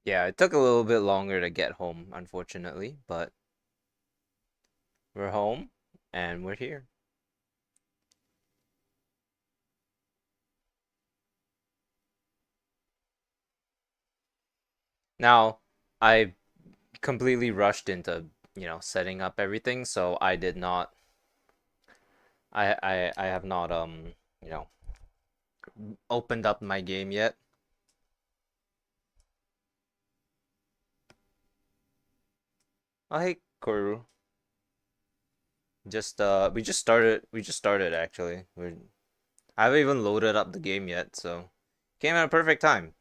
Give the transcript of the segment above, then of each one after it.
Yeah, it took a little bit longer to get home, unfortunately, but we're home and we're here. Now, I completely rushed into, setting up everything, so I did not I have not you know, opened up my game yet. Oh, hey, Koru. We just started actually. I haven't even loaded up the game yet, so came at a perfect time.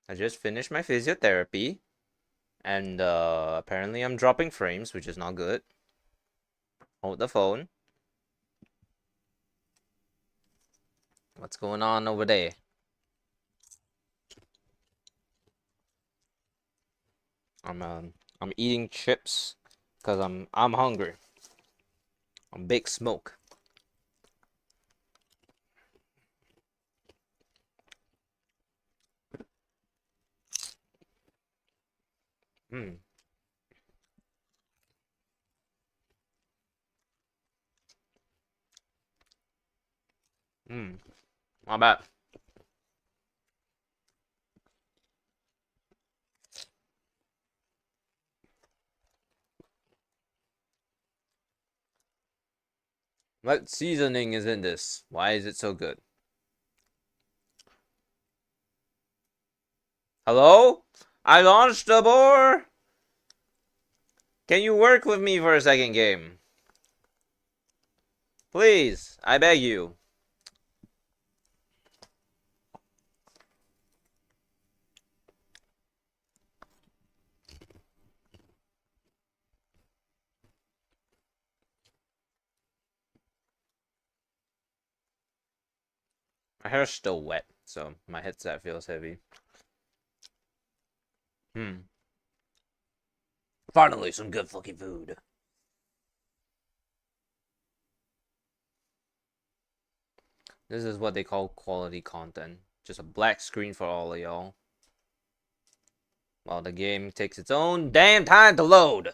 I just finished my physiotherapy, and apparently I'm dropping frames, which is not good. Hold the phone. What's going on over there? I'm eating chips because I'm hungry. I'm big smoke. Hmm. Hmm. Not bad. What seasoning is in this? Why is it so good? Hello? I launched Tabor! Can you work with me for a second game? Please, I beg you. My hair's still wet, so my headset feels heavy. Hmm. Finally, some good fucking food. This is what they call quality content. Just a black screen for all of y'all. While the game takes its own damn time to load.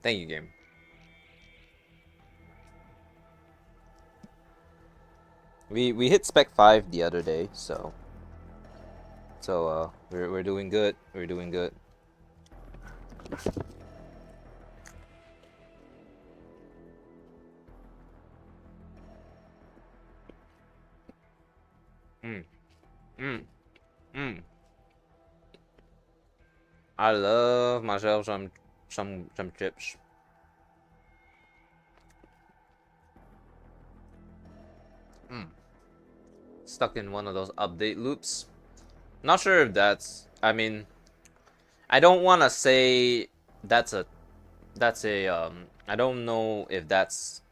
Thank you, game. We hit Spec 5 the other day, so we're doing good. We're doing good. Mm, mm, mm. I love myself some chips. Mm. Stuck in one of those update loops. Not sure if that's. I mean, I don't want to say that's a I don't know if that's.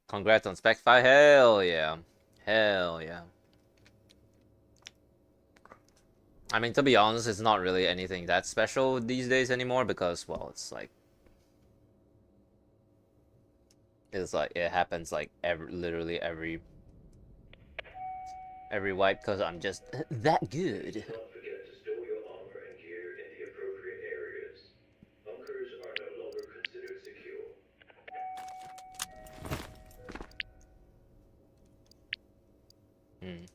Congrats on Spec 5. Hell yeah. Hell yeah. I mean, to be honest, it's not really anything that special these days anymore because, well, it's like it happens like literally every wipe because I'm just that good. Please don't forget to store your armor and gear in the appropriate areas. Bunkers are no longer considered secure. Hmm.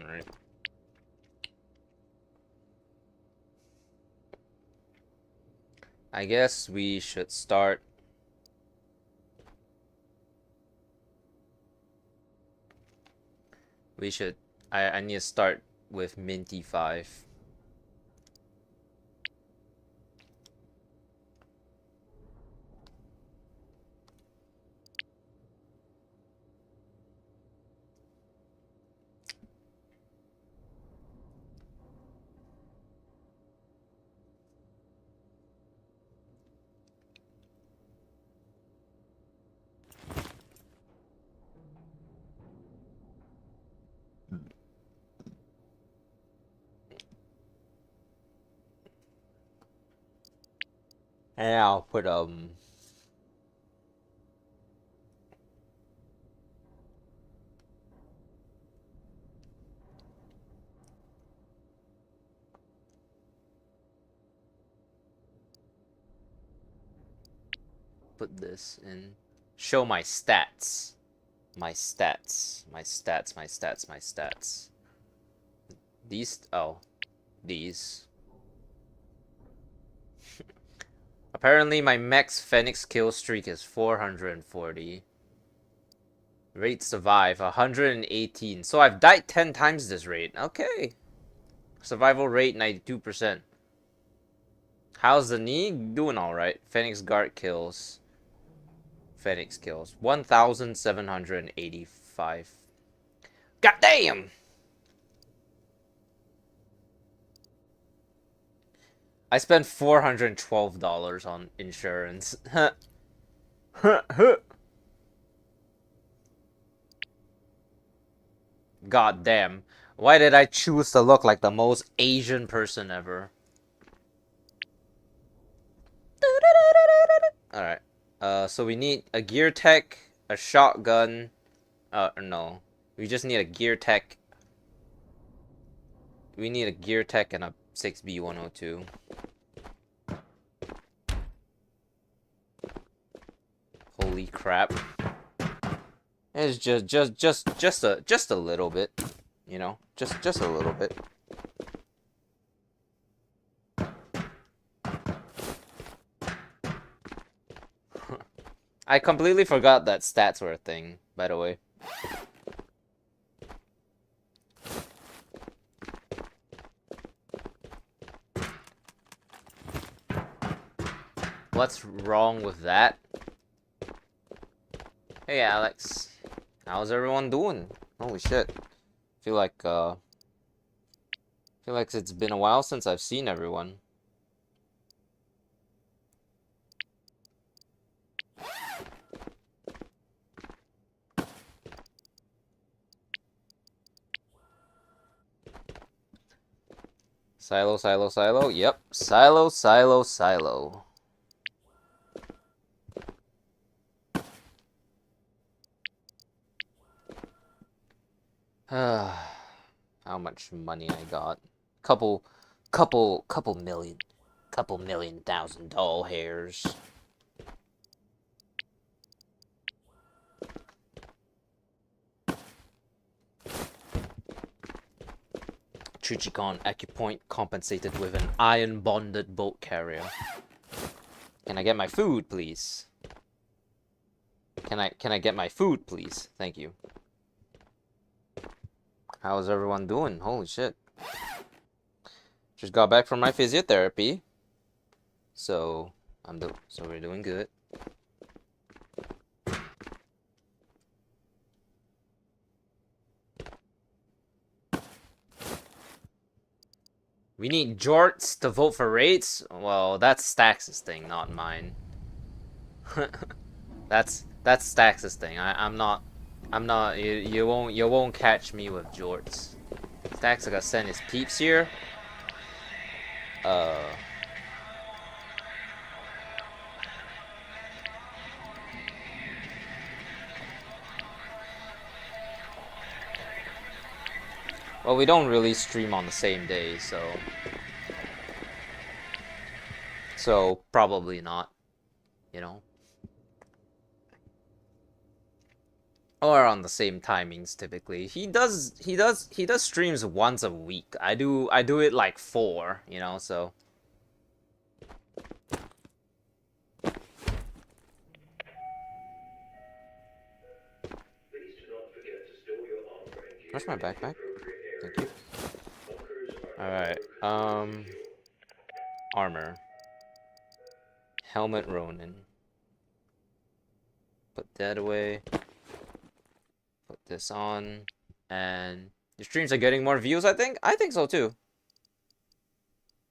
All right. I guess we should start. We should. I need to start with Minty 5. And I'll put put this in. Show my stats. My stats. My stats. My stats. My stats. These. Oh. These. Apparently my max Phoenix kill streak is 440. Rate survive 118. So I've died 10 times this rate. Okay. Survival rate 92%. How's the knee? Doing alright. Phoenix guard kills. Phoenix kills. 1,785. God damn! I spent $412 on insurance. God damn. Why did I choose to look like the most Asian person ever? Alright. So we need a gear tech, a shotgun. No. We just need a gear tech. We need a gear tech and a 6B102. Holy crap. It's just a little bit, you know, just a little bit. I completely forgot that stats were a thing, by the way. What's wrong with that? Hey Alex, how's everyone doing? Holy shit. Feel like it's been a while since I've seen everyone. Silo, silo, silo. Yep. Silo, silo, silo. How much money I got? Couple million. Couple $1,000,000 hairs. Chichikon Acupoint compensated with an iron-bonded boat carrier. Can I get my food, please? Can I get my food, please? Thank you. How's everyone doing? Holy shit. Just got back from my physiotherapy. So we're doing good. We need jorts to vote for rates? Well, that's Stax's thing, not mine. that's Stax's thing. I'm not you won't catch me with jorts. Stax gotta send his peeps here. Well, we don't really stream on the same day, so probably not, you know. Or on the same timings typically. He does streams once a week. I do it like 4, you know, so. Where's my backpack? Thank you. Alright, armor. Helmet Ronin. Put that away. Put this on. And your streams are getting more views, I think? I think so too.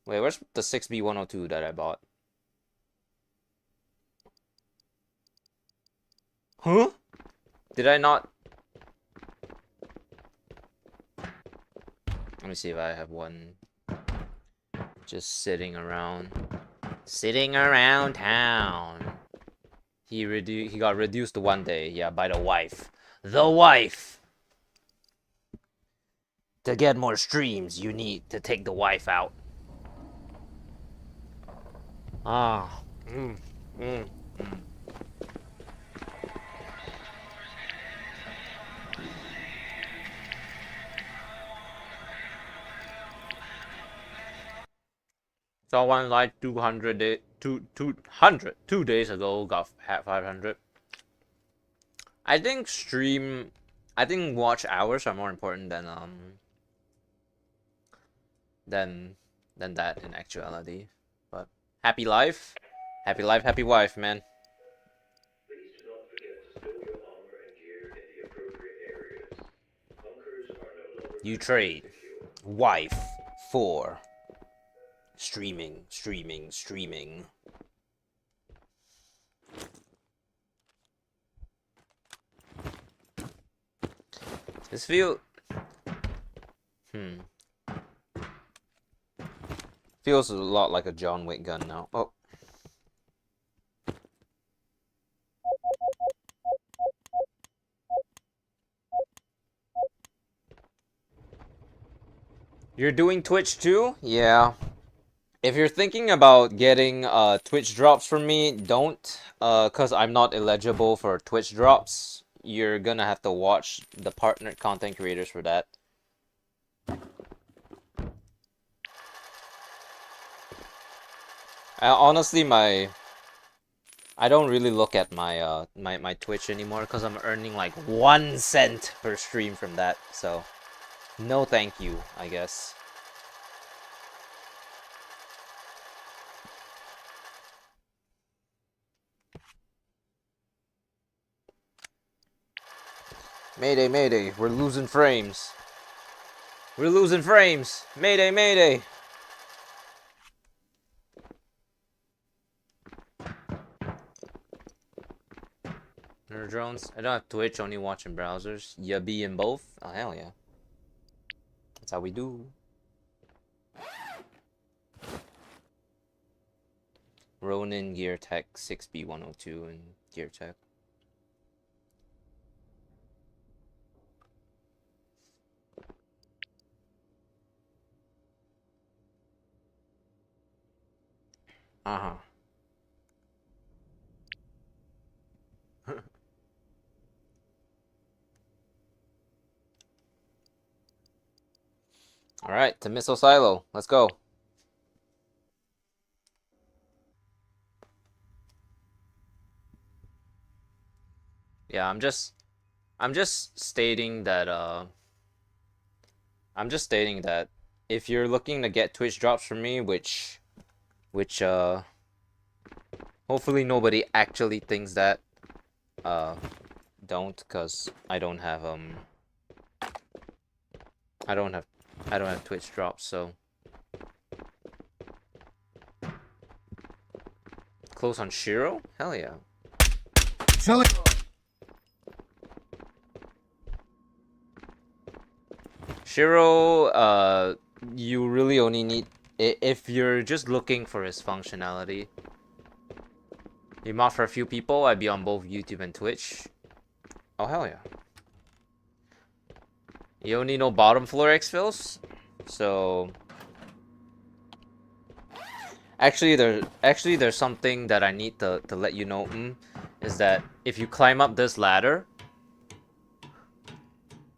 Wait, where's the 6B102 that I bought? Huh? Did I not? Let me see if I have one just sitting around. Sitting around town. He got reduced to 1 day, yeah, by the wife. The wife! To get more streams, you need to take the wife out. Ah. Someone like 2 days ago got 500. I think watch hours are more important than that in actuality. But happy life, happy wife, man. Please do not forget to store your armor and gear in the appropriate areas. Bunkers are no longer You considered trade secure. wife for streaming. This feels a lot like a John Wick gun now. Oh. You're doing Twitch too? Yeah. If you're thinking about getting Twitch drops from me, don't, cause I'm not eligible for Twitch drops. You're gonna have to watch the partner content creators for that. Honestly, I don't really look at my my Twitch anymore because I'm earning like 1 cent per stream from that. So, no thank you, I guess. Mayday, mayday, we're losing frames. We're losing frames. Mayday, mayday. Nerd drones. I don't have Twitch, only watching browsers. You be in both? Oh, hell yeah. That's how we do. Ronin, Gear Tech, 6B102, and Gear Tech. Uh-huh. Alright, to Missile Silo. Let's go. Yeah, I'm just stating that if you're looking to get Twitch drops from me, which hopefully nobody actually thinks that, don't, cause I don't have Twitch drops, so close on Shiro? Hell yeah. Silly. Shiro, you really only need, if you're just looking for his functionality. You mod for a few people, I'd be on both YouTube and Twitch. Oh, hell yeah. You only know bottom floor exfils? So... Actually, there's something that I need to let you know, is that if you climb up this ladder...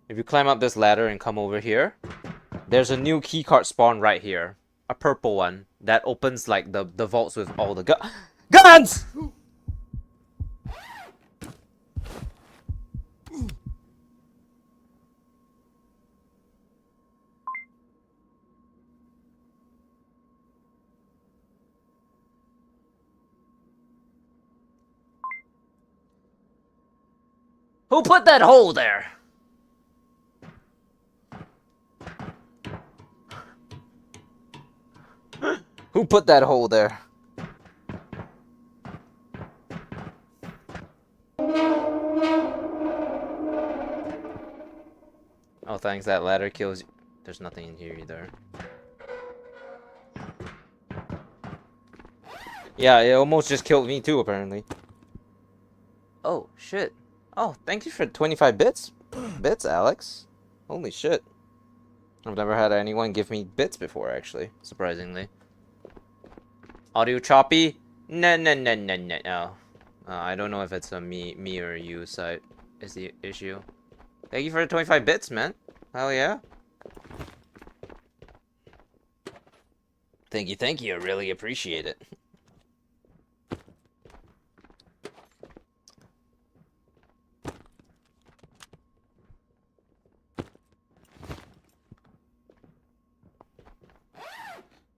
If you climb up this ladder and come over here, there's a new keycard spawn right here. A purple one that opens like the vaults with all the guns! Who put that hole there? Who put that hole there? Oh, thanks, that ladder kills you. There's nothing in here either. Yeah, it almost just killed me too, apparently. Oh, shit. Oh, thank you for 25 bits. Bits, Alex. Holy shit. I've never had anyone give me bits before, actually. Surprisingly. Audio choppy? No, no, no, no, no, no. I don't know if it's a me or you side is the issue. Thank you for the 25 bits, man. Hell yeah. Thank you. I really appreciate it.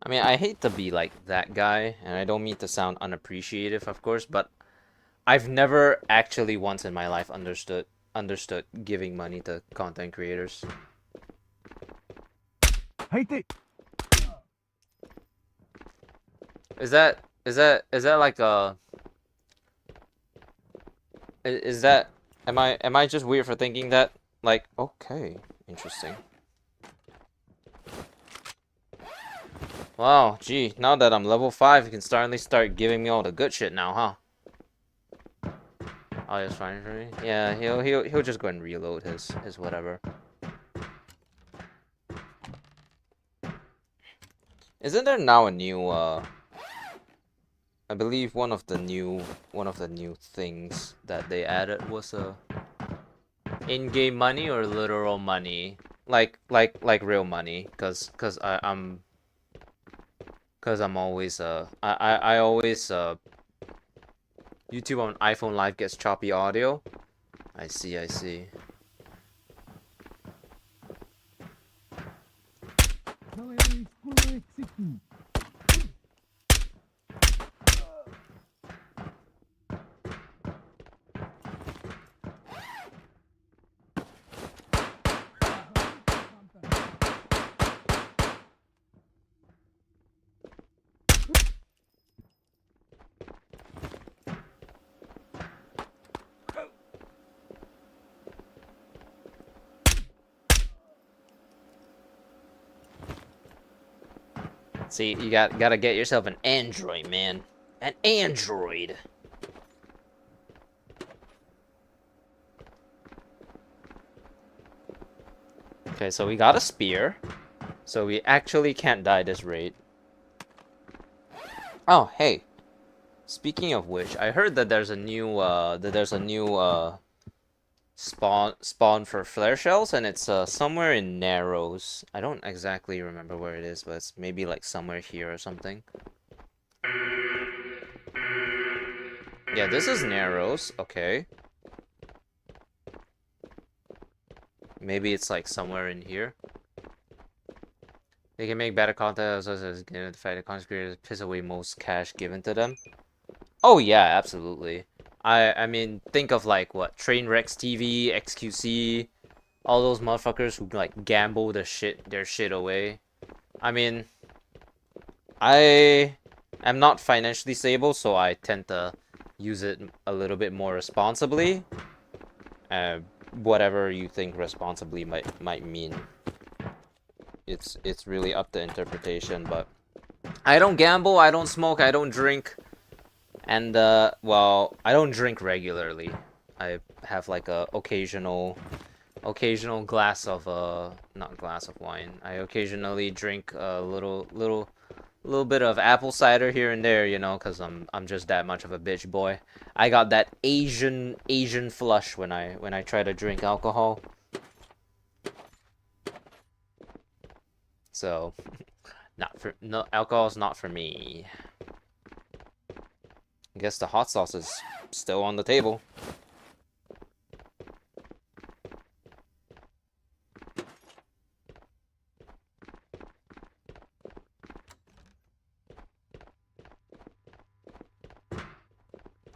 I mean, I hate to be like that guy, and I don't mean to sound unappreciative, of course, but I've never actually once in my life understood giving money to content creators. Hate it. Is that like a is that am I just weird for thinking that? Like, okay, interesting. Wow, gee, now that I'm level 5, you can start giving me all the good shit now, huh? Oh, it's fine for me. Yeah, he'll just go and reload his whatever. Isn't there now a new I believe one of the new things that they added was in-game money or literal money, like real money, cause I'm always I always YouTube on iPhone Live gets choppy audio. I see. See, you gotta get yourself an Android, man. An Android. Okay, so we got a spear. So we actually can't die this rate. Oh, hey. Speaking of which, I heard that there's a new spawn for flare shells, and it's somewhere in Narrows. I don't exactly remember where it is, but it's maybe like somewhere here or something. Yeah, this is Narrows. Okay. Maybe it's like somewhere in here. They can make better content as going to fight the content creators piss away most cash given to them. Oh yeah, absolutely. I mean, think of like what Trainwrecks TV, XQC, all those motherfuckers who like gamble their shit away. I mean, I am not financially stable, so I tend to use it a little bit more responsibly. Whatever you think responsibly might mean. It's really up to interpretation, but I don't gamble, I don't smoke, I don't drink. And well, I don't drink regularly. I have like a occasional glass of not glass of wine. I occasionally drink a little bit of apple cider here and there, you know, cuz I'm just that much of a bitch boy. I got that Asian flush when I try to drink alcohol. So, no, alcohol's not for me. I guess the hot sauce is still on the table.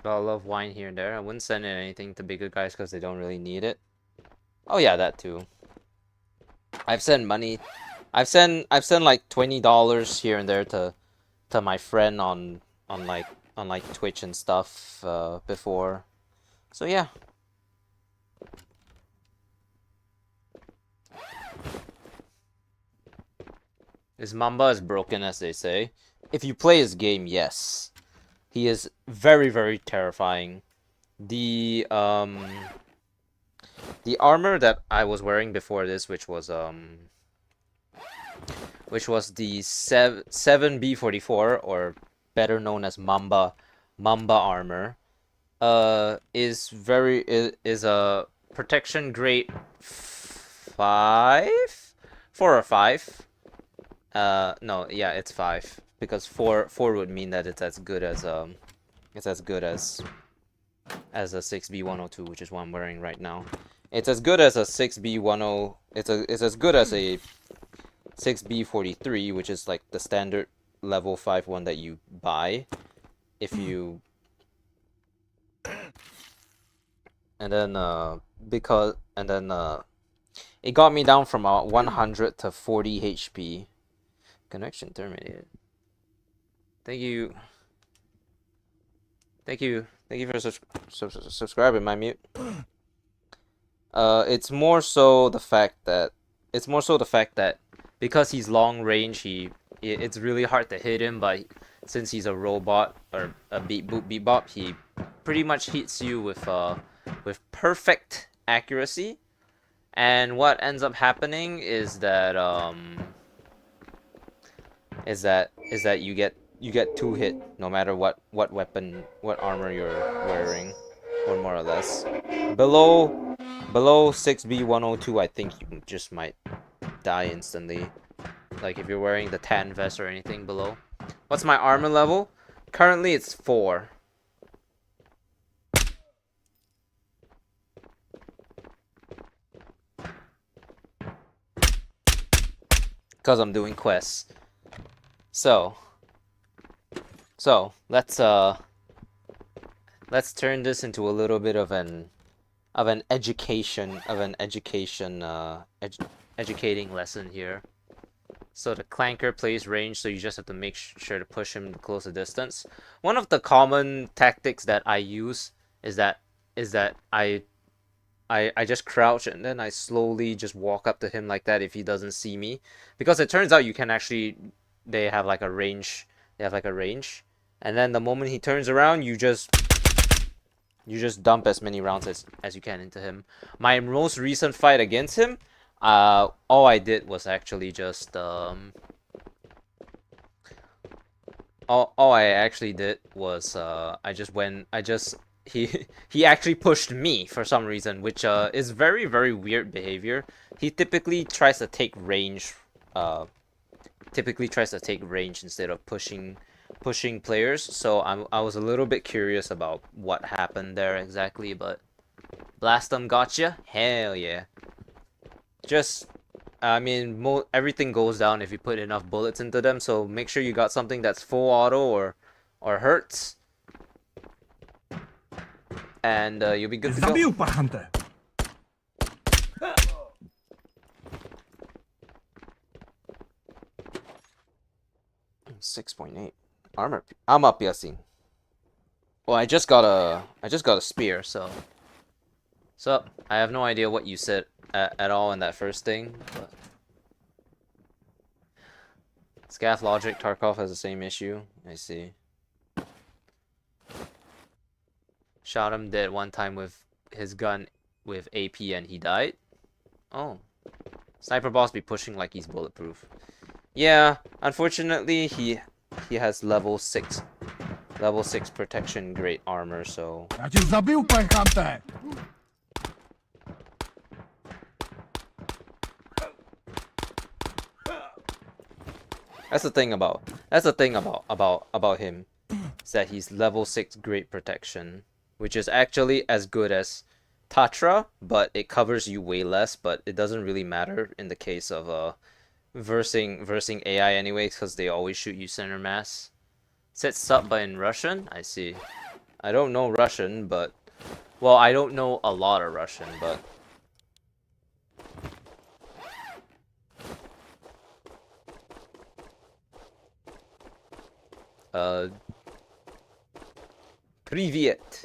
But I love wine here and there. I wouldn't send in anything to bigger guys because they don't really need it. Oh yeah, that too. I've sent money. I've sent like $20 here and there to my friend on like Twitch and stuff before. So yeah. Is Mamba as broken as they say? If you play his game, yes. He is very, very terrifying. The armor that I was wearing before this, which was the 7B44, or better known as Mamba armor, is a protection grade 5, 4 or 5. No, yeah, it's 5, because 4 would mean that it's as good as a 6B102, which is what I'm wearing right now. It's as good as a 6B10. It's as good as a 6B43, which is like the standard level 5 one that you buy if you. And then it got me down from 100 to 40 HP. Connection terminated. Thank you for subscribing, my mute. It's more so the fact that because he's long range, it's really hard to hit him, but since he's a robot or a beep boop beep bop, he pretty much hits you with perfect accuracy. And what ends up happening is that you get 2 hit no matter what weapon, what armor you're wearing, or more or less. Below 6B102, I think you just might die instantly. Like if you're wearing the tan vest or anything below. What's my armor level? Currently it's 4. Because I'm doing quests. So let's turn this into a little bit of an educating lesson here. So the clanker plays range, so you just have to make sure to push him to close the distance. One of the common tactics that I use is that I just crouch and then I slowly just walk up to him like that if he doesn't see me, because it turns out you can actually, they have like a range, and then the moment he turns around, you just dump as many rounds as you can into him. My most recent fight against him, all I did was actually just all I actually did was he actually pushed me for some reason, which is very, very weird behavior. He typically tries to take range instead of pushing players. So I was a little bit curious about what happened there exactly, but blast them gotcha? Hell yeah. Just, I mean, everything goes down if you put enough bullets into them, so make sure you got something that's full auto or hurts, and you'll be good to go. 6.8 armor. I'm up, Yasin. Well, I just got a spear, so I have no idea what you said at all in that first thing. But Scath Logic, Tarkov has the same issue. I see. Shot him dead one time with his gun with AP and he died. Oh. Sniper boss be pushing like he's bulletproof. Yeah, unfortunately he has level 6 protection grade armor, so Я тебя забил, Панханта! that's the thing about him, is that he's level 6 great protection, which is actually as good as Tatra, but it covers you way less, but it doesn't really matter in the case of versing AI anyways, because they always shoot you center mass. Said sub but in Russian? I see. I don't know Russian, but well, I don't know a lot of Russian, but Привет.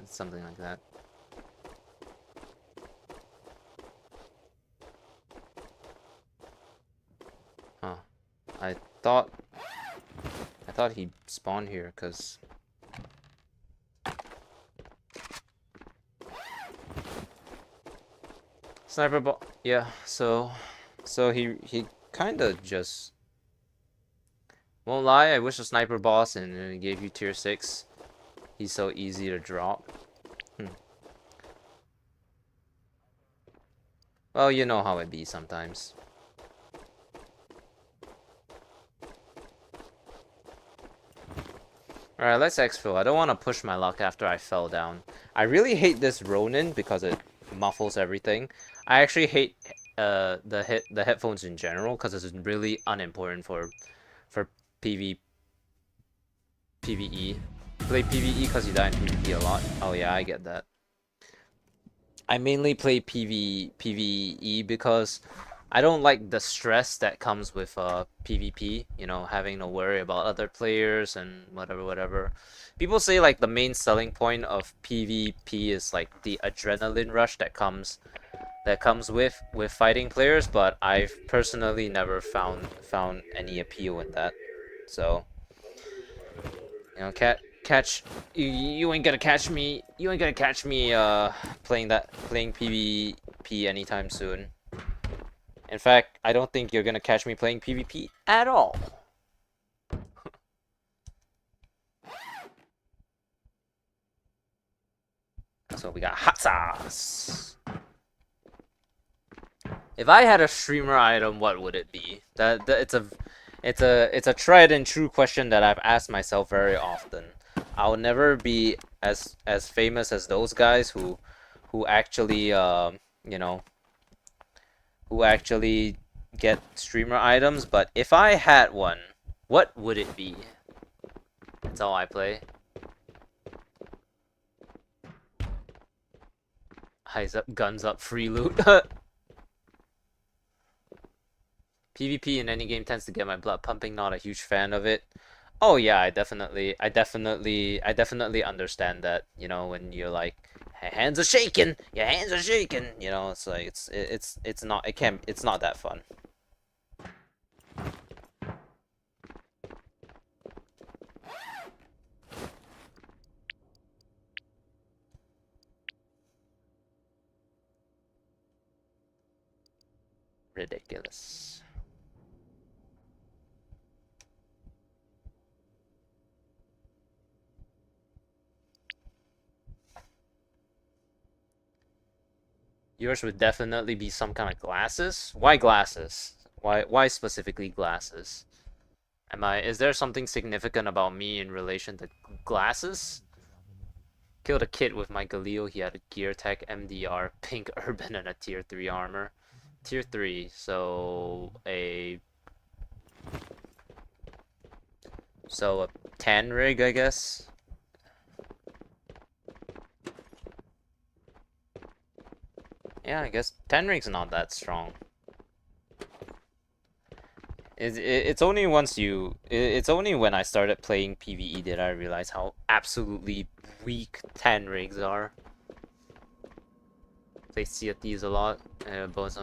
Something like that. Huh. I thought thought he spawned here, cause sniper ball. Yeah, so he kind of just won't lie. I wish a sniper boss and he gave you tier 6. He's so easy to drop. Well, you know how it be sometimes. Alright, let's exfil. I don't want to push my luck after I fell down. I really hate this Ronin because it muffles everything. I actually hate the headphones in general because it's really unimportant for PvE. Play PvE because you die in PvP a lot. Oh yeah, I get that. I mainly play PvE because I don't like the stress that comes with PvP, you know, having to worry about other players and whatever. People say like the main selling point of PvP is like the adrenaline rush that comes with fighting players, but I've personally never found any appeal in that. So, you know, catch you ain't gonna catch me. You ain't gonna catch me playing PvP anytime soon. In fact, I don't think you're gonna catch me playing PvP at all. So we got hot sauce. If I had a streamer item, what would it be? It's a tried and true question that I've asked myself very often. I'll never be as famous as those guys who actually you know, who actually get streamer items, but if I had one, what would it be? That's all I play. Eyes up, guns up, free loot. PvP in any game tends to get my blood pumping, not a huge fan of it. Oh yeah, I definitely understand that, you know, when you're like, hands are shaking, your hands are shaking, you know, it's like it's not that fun. Ridiculous. Yours would definitely be some kind of glasses. Why glasses? Why specifically glasses? Is there something significant about me in relation to glasses? Killed a kid with my Galil. He had a gear tech, MDR, pink urban, and a tier 3 armor. Tier 3, so a 10 rig, I guess. Yeah, I guess 10 rig's not that strong. It's only it's only when I started playing PvE did I realize how absolutely weak 10 rigs are. Play Sea of Thieves a lot. Both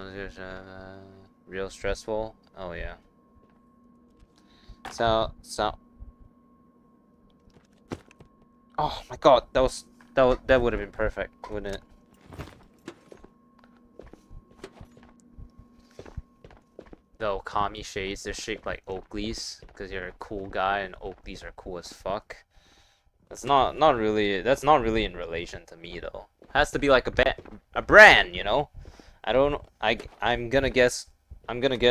real stressful. Oh yeah. So. Oh my god, that would have been perfect, wouldn't it? The Okami shades, they're shaped like Oakleys because you're a cool guy and Oakleys are cool as fuck. That's not really in relation to me though. Has to be like a brand, you know? I'm gonna guess that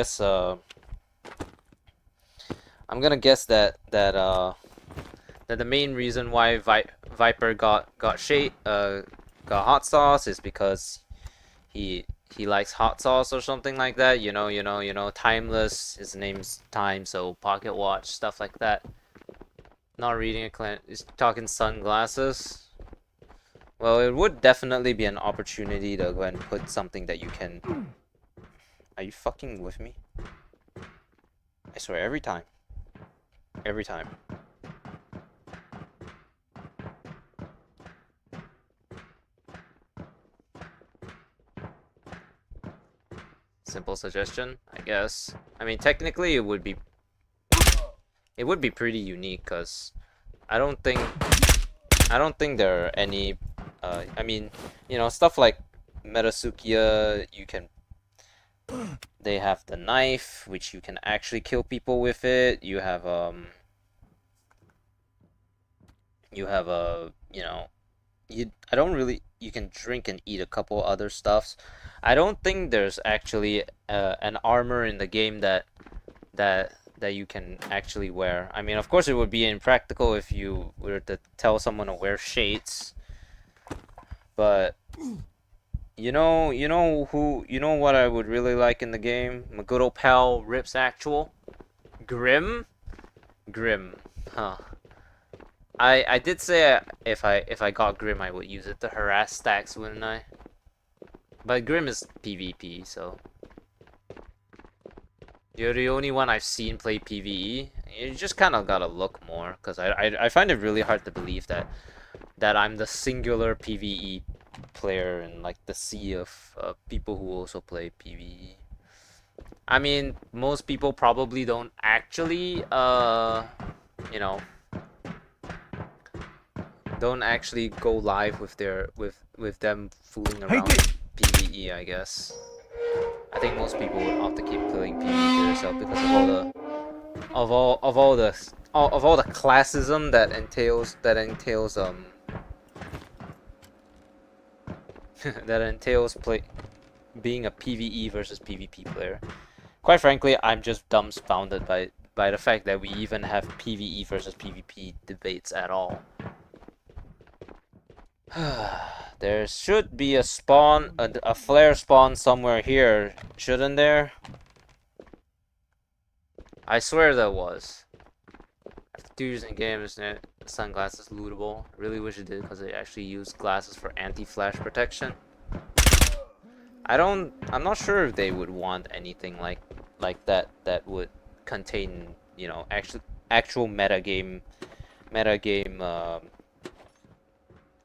the main reason why Viper got hot sauce is because he likes hot sauce or something like that. You know, timeless. His name's Time, so pocket watch, stuff like that. Not reading a client. He's talking sunglasses. Well, it would definitely be an opportunity to go and put something that you can. Are you fucking with me? I swear, every time. Every time. Simple suggestion, I guess. I mean, technically it would be It would be pretty unique because I don't think there are any. I mean, you know, stuff like Metasukia, you can. They have the knife, which you can actually kill people with it. You have you know, I don't really. You can drink and eat a couple other stuffs. I don't think there's actually an armor in the game that you can actually wear. I mean, of course, it would be impractical if you were to tell someone to wear shades, but you know what I would really like in the game? My good old pal Rips Actual, Grim, Grim, huh? I did say if I got Grim, I would use it to harass stacks, wouldn't I? But Grim is PvP, so you're the only one I've seen play PVE. You just kind of gotta look more, cause I find it really hard to believe that I'm the singular PVE player in like the sea of people who also play PVE. I mean, most people probably don't actually you know, don't actually go live with their with them fooling around with PVE, I guess. I think most people would opt to keep playing PVE to yourself because of all the of all the classism that entails that entails being a PVE versus PvP player. Quite frankly, I'm just dumbfounded by the fact that we even have PvE versus PvP debates at all. There should be a spawn, a flare spawn somewhere here, shouldn't there? I swear there was. After 2 years in game, isn't sunglasses lootable? Really wish it did because it actually used glasses for anti-flash protection. I'm not sure if they would want anything like that would contain, you know, actual metagame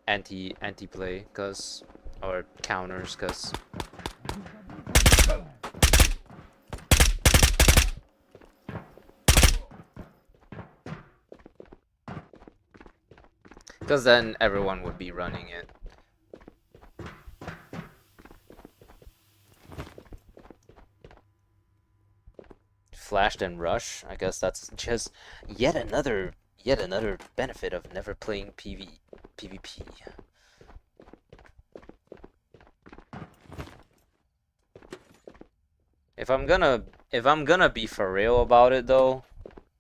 anti-play or counters cause then everyone would be running it. Flashed and rush. I guess that's just yet another benefit of never playing PvP. If I'm gonna be for real about it though,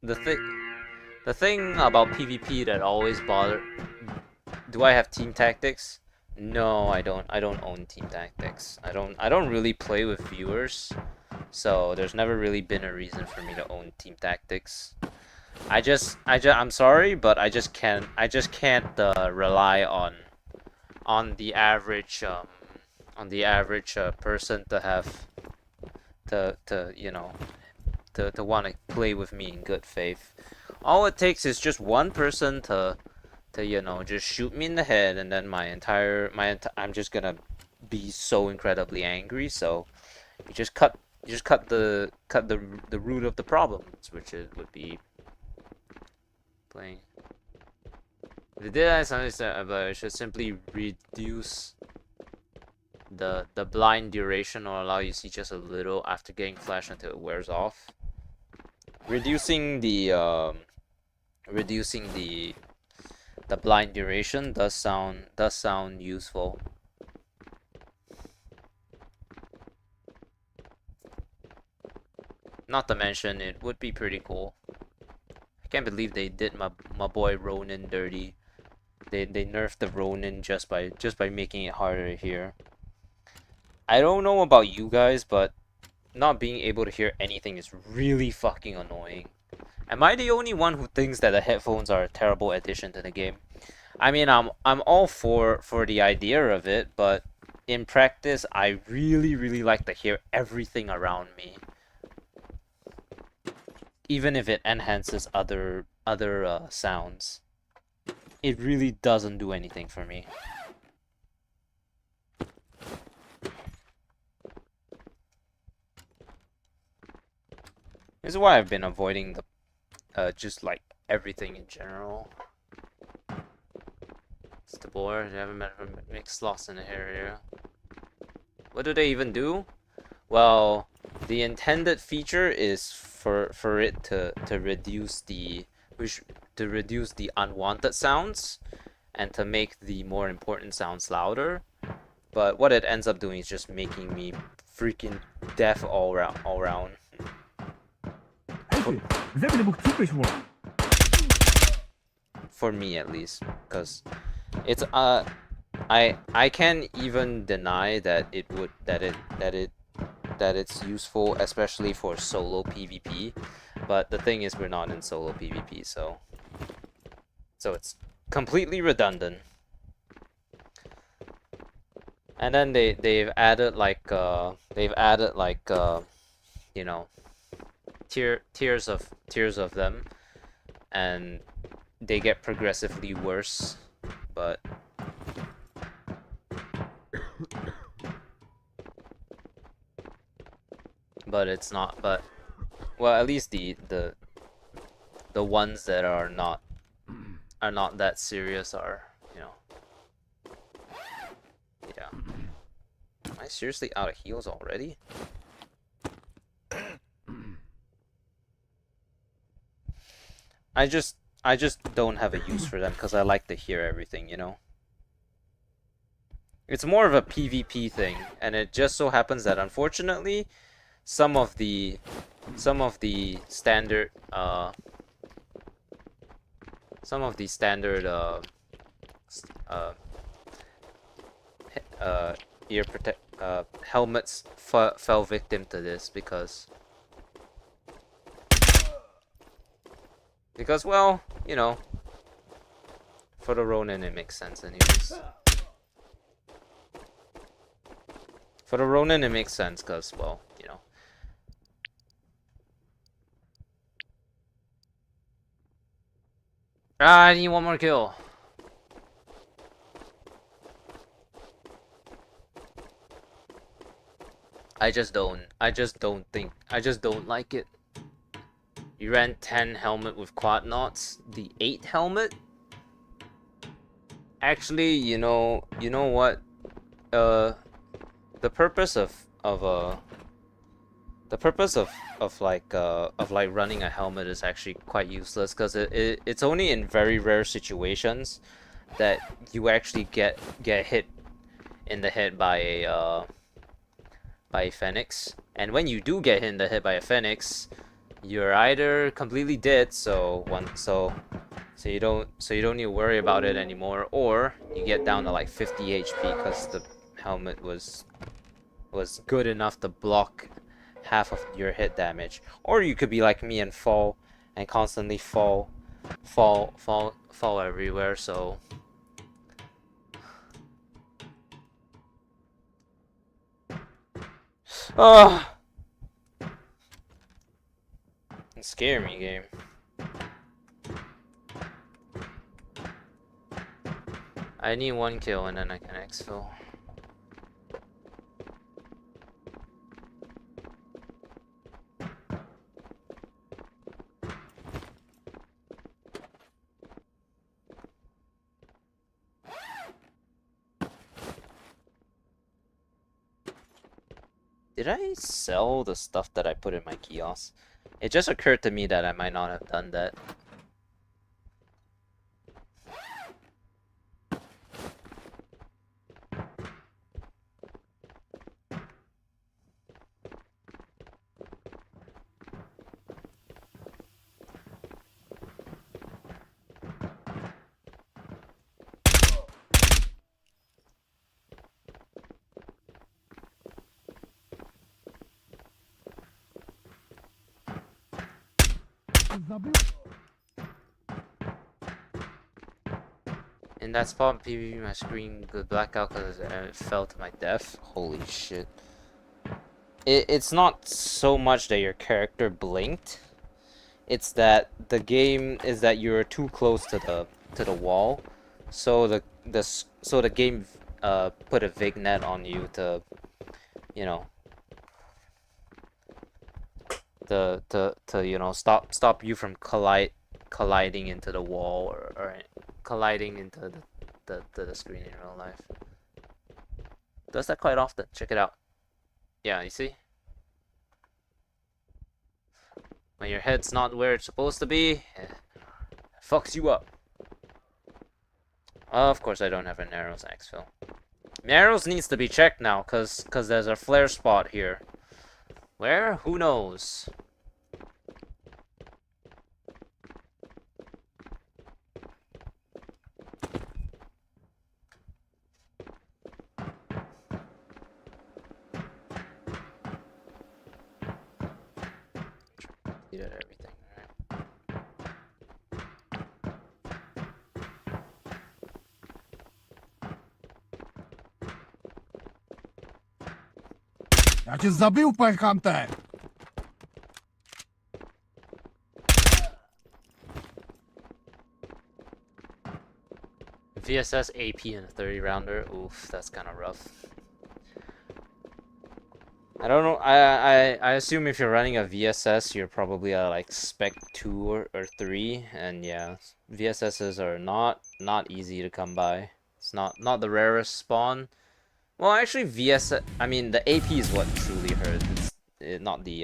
the thing about PvP that always bother. Do I have team tactics? No, I don't. I don't own team tactics. I don't really play with viewers. So there's never really been a reason for me to own team tactics. I'm sorry, but I just can't rely on the average person to have to you know to want to play with me in good faith. All it takes is just one person to you know just shoot me in the head, and then I'm just gonna be so incredibly angry. So you just cut the root of the problems, which would be playing. They did I understand, but I should simply reduce the blind duration or allow you to see just a little after getting flash until it wears off. Reducing the blind duration does sound useful. Not to mention, it would be pretty cool. I can't believe they did my boy Ronin dirty. They nerfed the Ronin just by making it harder to hear. I don't know about you guys, but not being able to hear anything is really fucking annoying. Am I the only one who thinks that the headphones are a terrible addition to the game? I mean, I'm all for the idea of it, but in practice, I really like to hear everything around me, even if it enhances other sounds. It really doesn't do anything for me. This is why I've been avoiding just like everything in general. It's Tabor. They haven't make slots in the area. What do they even do? Well, the intended feature is for it to reduce the unwanted sounds and to make the more important sounds louder. But what it ends up doing is just making me freaking deaf all round. For me at least, because it's I can't even deny that it's useful, especially for solo PvP. But the thing is, we're not in solo PvP, so it's completely redundant. And then they've added like you know, tiers of them, and they get progressively worse, but it's not. But well, at least the ones that are not that serious are, you know. Yeah. Am I seriously out of heals already? I just don't have a use for them because I like to hear everything, you know. It's more of a PvP thing, and it just so happens that unfortunately, some of the standard ear helmets fell victim to this because well, you know, for the Ronin it makes sense anyways. For the Ronin it makes sense because, well, you know. Ah, I need one more kill. I just don't like it. You ran 10 helmet with quad knots. The 8 helmet? Actually, you know what? The purpose of running a helmet is actually quite useless because it's only in very rare situations that you actually get hit in the head by a phoenix, and when you do get hit in the head by a phoenix, you're either completely dead, so you don't need to worry about it anymore, or you get down to like 50 HP because the helmet was good enough to block half of your hit damage. Or you could be like me and fall and constantly fall everywhere, so scare me, game. I need one kill and then I can exfil. Did I sell the stuff that I put in my kiosk? It just occurred to me that I might not have done that. In that spot, PvP, my screen got blackout because it fell to my death. Holy shit. It's not so much that your character blinked. It's that the game is that you're too close to the wall, so the game put a vignette on you to, you know, to you know stop you from colliding into the wall or colliding into the screen in real life. Does that quite often. Check it out. Yeah, you see? When your head's not where it's supposed to be, it fucks you up. Of course I don't have a Narrows exfil. Narrows needs to be checked now, cause there's a flare spot here. Where? Who knows? Did everything, right? Я cię zabił, panie Hunter! VSS AP in a 30 rounder. Oof, that's kind of rough. I don't know. I assume if you're running a VSS, you're probably at like spec 2 or 3, and yeah, VSSs are not easy to come by. It's not the rarest spawn. Well, actually, VSS. I mean, the AP is what truly hurts. It's not the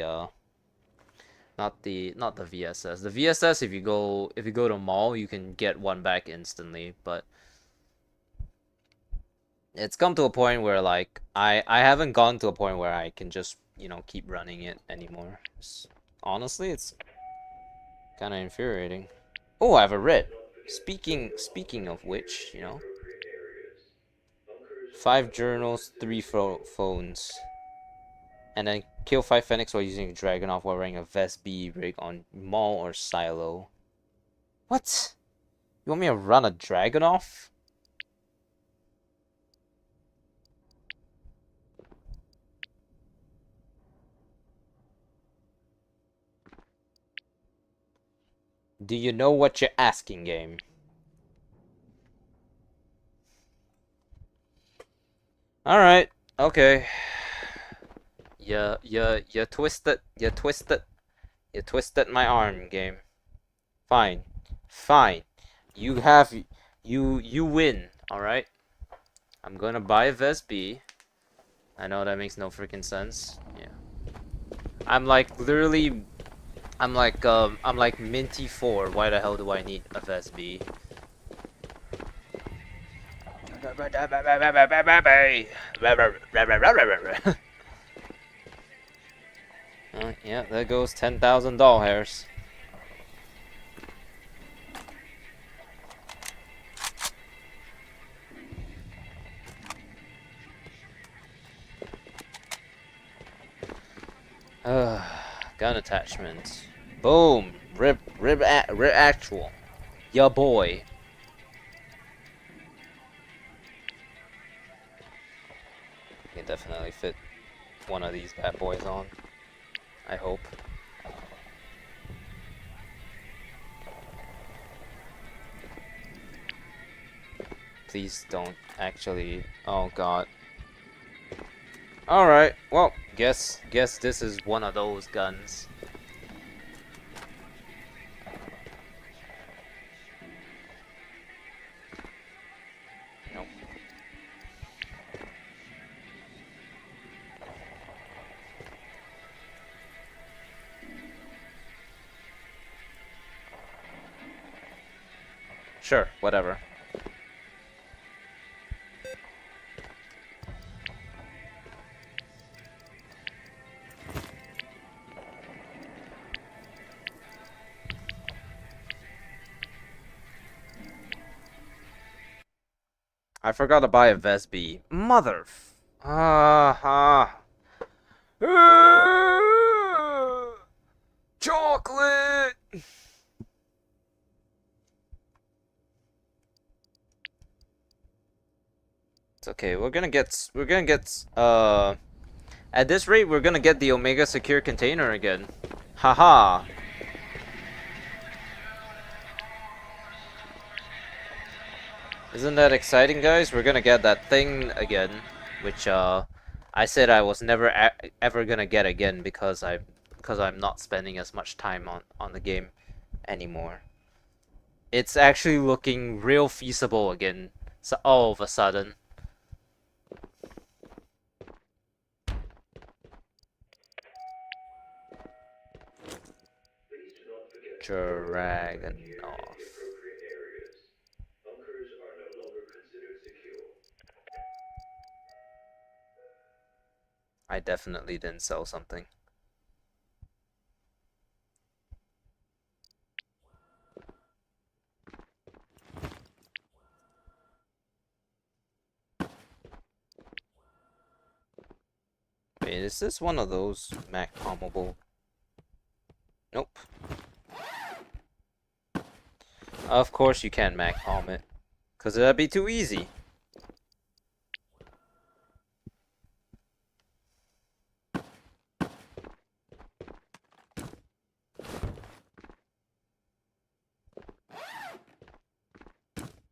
VSS. The VSS, if you go to mall, you can get one back instantly, but it's come to a point where like I haven't gone to a point where I can just, you know, keep running it anymore. Honestly, it's kind of infuriating. Oh, I have a red. Speaking of which, you know, 5 journals, 3 phones, and then kill 5 Fenix while using a Dragonov while wearing a Vest B rig on mall or silo. What? You want me to run a Dragonov? Do you know what you're asking, game? Alright, okay. You twisted my arm, game. Fine. You win, alright? I'm gonna buy a Vest B. I know that makes no freaking sense. Yeah. I'm like literally I'm like Minty 4. Why the hell do I need a Vest B? Yeah, there goes 10,000 doll hairs. Gun attachment. Boom. Rib actual. Ya boy. Can definitely fit one of these bad boys on. I hope. Please don't actually. Oh god. Alright, well, guess this is one of those guns. Nope. Sure, whatever. I forgot to buy a Vest B. Mother. Chocolate. It's okay. We're gonna get. At this rate, we're gonna get the Omega Secure Container again. Haha. Isn't that exciting, guys? We're gonna get that thing again, which I said I was never ever gonna get again because because I'm not spending as much time on the game anymore. It's actually looking real feasible again, so all of a sudden. Please do not forget to Dragon gear in the off. appropriate areas. Bunkers are no longer considered secure. I definitely didn't sell something. Wait, is this one of those Mac palmable? Nope. Of course you can't Mac palm it, because that'd be too easy.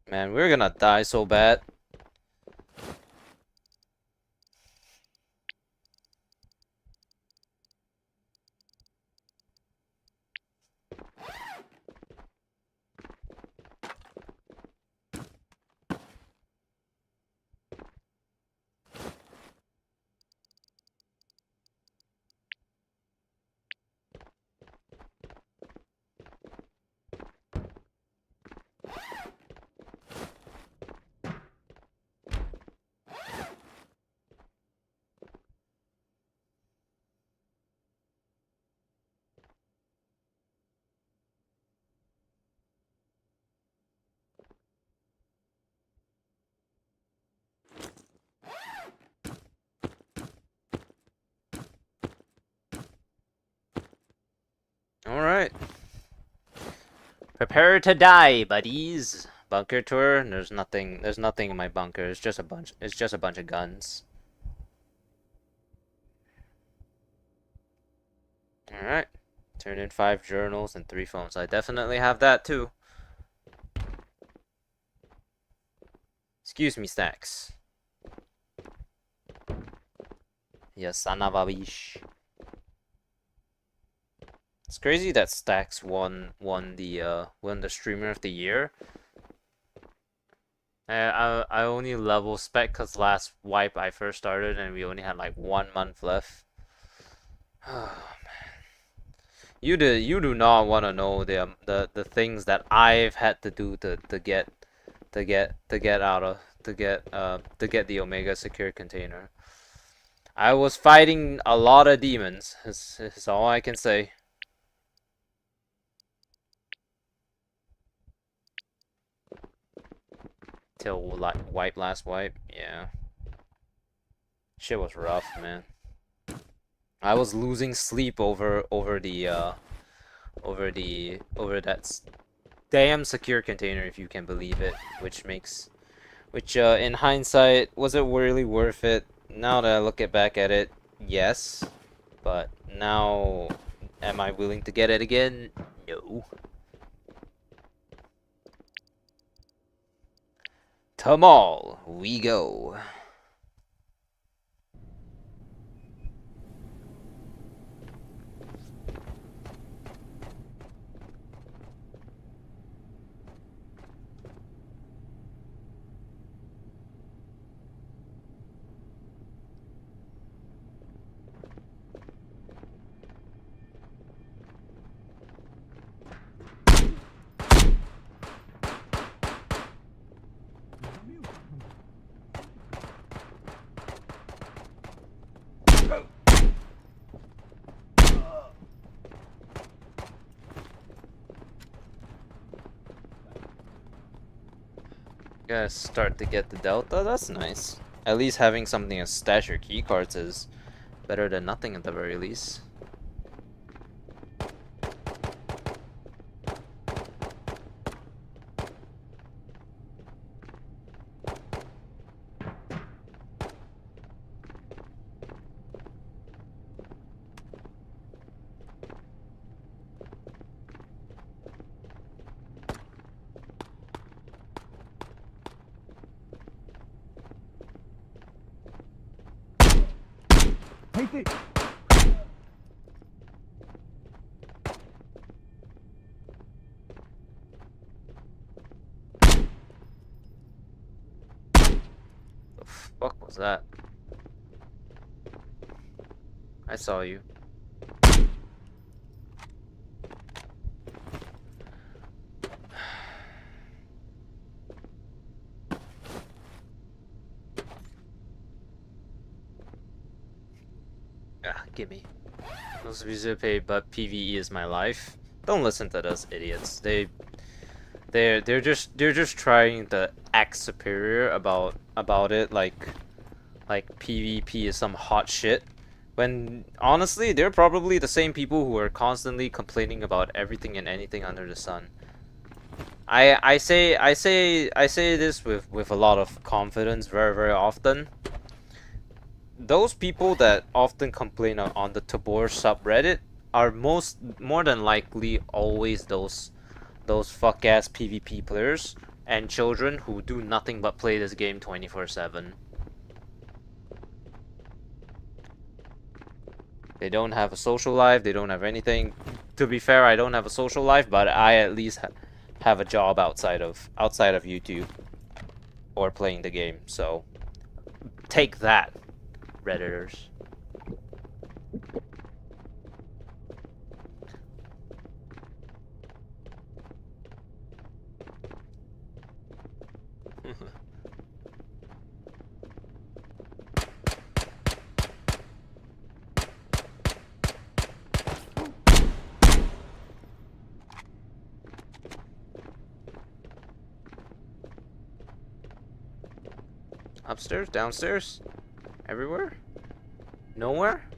Man, we're gonna die so bad. Alright. Prepare to die, buddies. Bunker tour. There's nothing in my bunker. It's just a bunch of guns. Alright. Turn in 5 journals and 3 phones. I definitely have that too. Excuse me, Stacks. Yes, son of a bitch. It's crazy that Stacks won the streamer of the year. I only level spec because last wipe I first started and we only had like 1 month left. Oh man, you do not want to know the things that I've had to do to get the Omega secure container. I was fighting a lot of demons. Is all I can say. Till like last wipe, yeah. Shit was rough, man. I was losing sleep over that damn secure container, if you can believe it. Which in hindsight, was it really worth it? Now that I look back at it, yes. But now, am I willing to get it again? No. Tamal, we go. Guys start to get the Delta, that's nice. At least having something to stash your keycards is better than nothing at the very least. was that? I saw you. Gimme. Those visa pay, but PVE is my life. Don't listen to those idiots. They're just trying to act superior about it, like PvP is some hot shit. When honestly, they're probably the same people who are constantly complaining about everything and anything under the sun. I say this with a lot of confidence, very often. Those people that often complain on the Tabor subreddit are more than likely always those fuck ass PvP players and children who do nothing but play this game 24/7. They don't have a social life, they don't have anything. To be fair, I don't have a social life, but I at least have a job outside of YouTube or playing the game. So take that, Redditors. Upstairs, downstairs, everywhere, nowhere.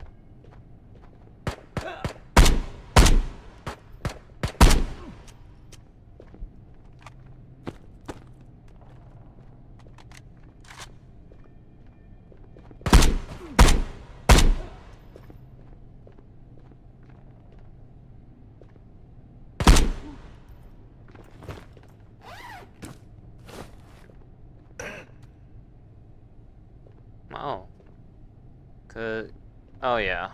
Oh, oh yeah,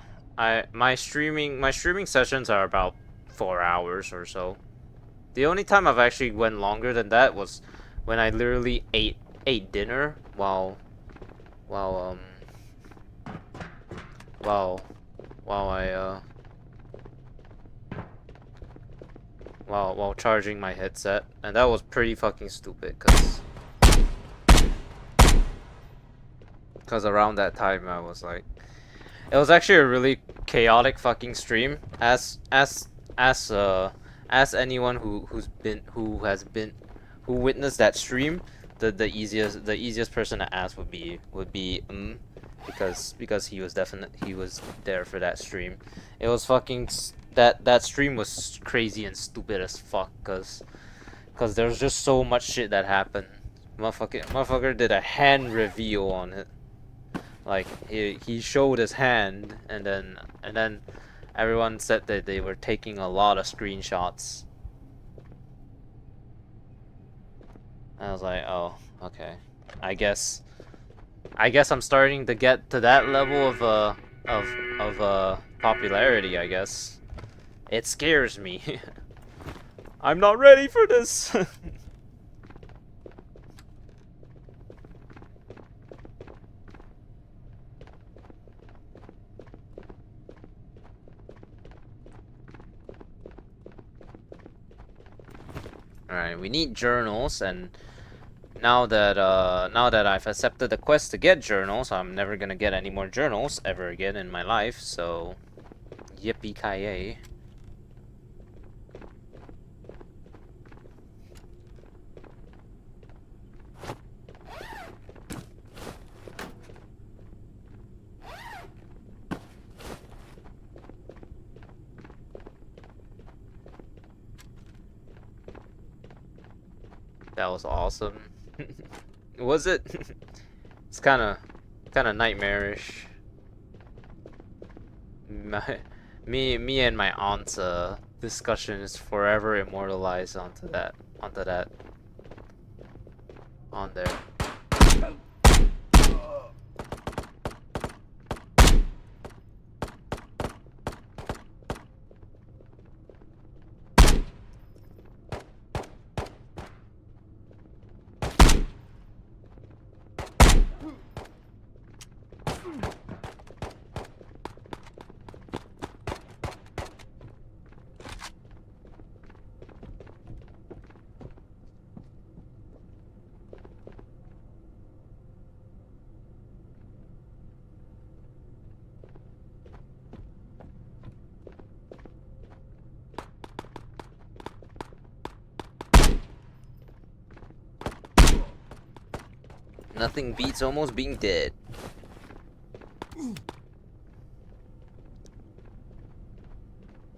my streaming sessions are about 4 hours or so. The only time I've actually went longer than that was when I literally ate dinner while while while I while charging my headset, and that was pretty fucking stupid cause around that time I was like, it was actually a really chaotic fucking stream. As anyone who witnessed that stream, the easiest person to ask would be because he was there for that stream. It was fucking that stream was crazy and stupid as fuck cause there was just so much shit that happened. Motherfucker did a hand reveal on it. Like he showed his hand, and then everyone said that they were taking a lot of screenshots. I was like, oh, okay. I guess I'm starting to get to that level of popularity, I guess. It scares me. I'm not ready for this. Alright, we need journals, and now that I've accepted the quest to get journals, I'm never gonna get any more journals ever again in my life, so yippee-ki-yay. That was awesome. Was it? It's kind of nightmarish. Me and my aunt's discussion is forever immortalized onto that on there. Nothing beats almost being dead.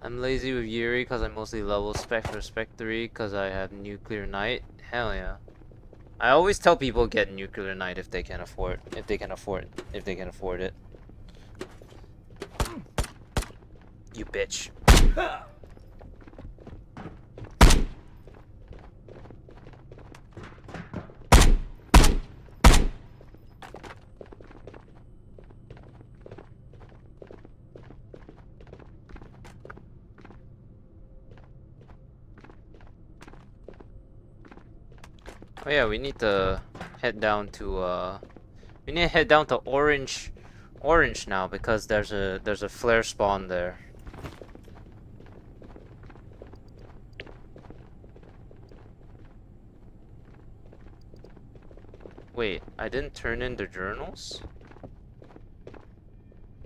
I'm lazy with Yuri because I mostly level Spec for Spec 3 because I have Nuclear Knight. Hell yeah. I always tell people get Nuclear Knight if they can afford it. You bitch. Oh yeah, we need to head down to orange now because there's a flare spawn there. Wait, I didn't turn in the journals?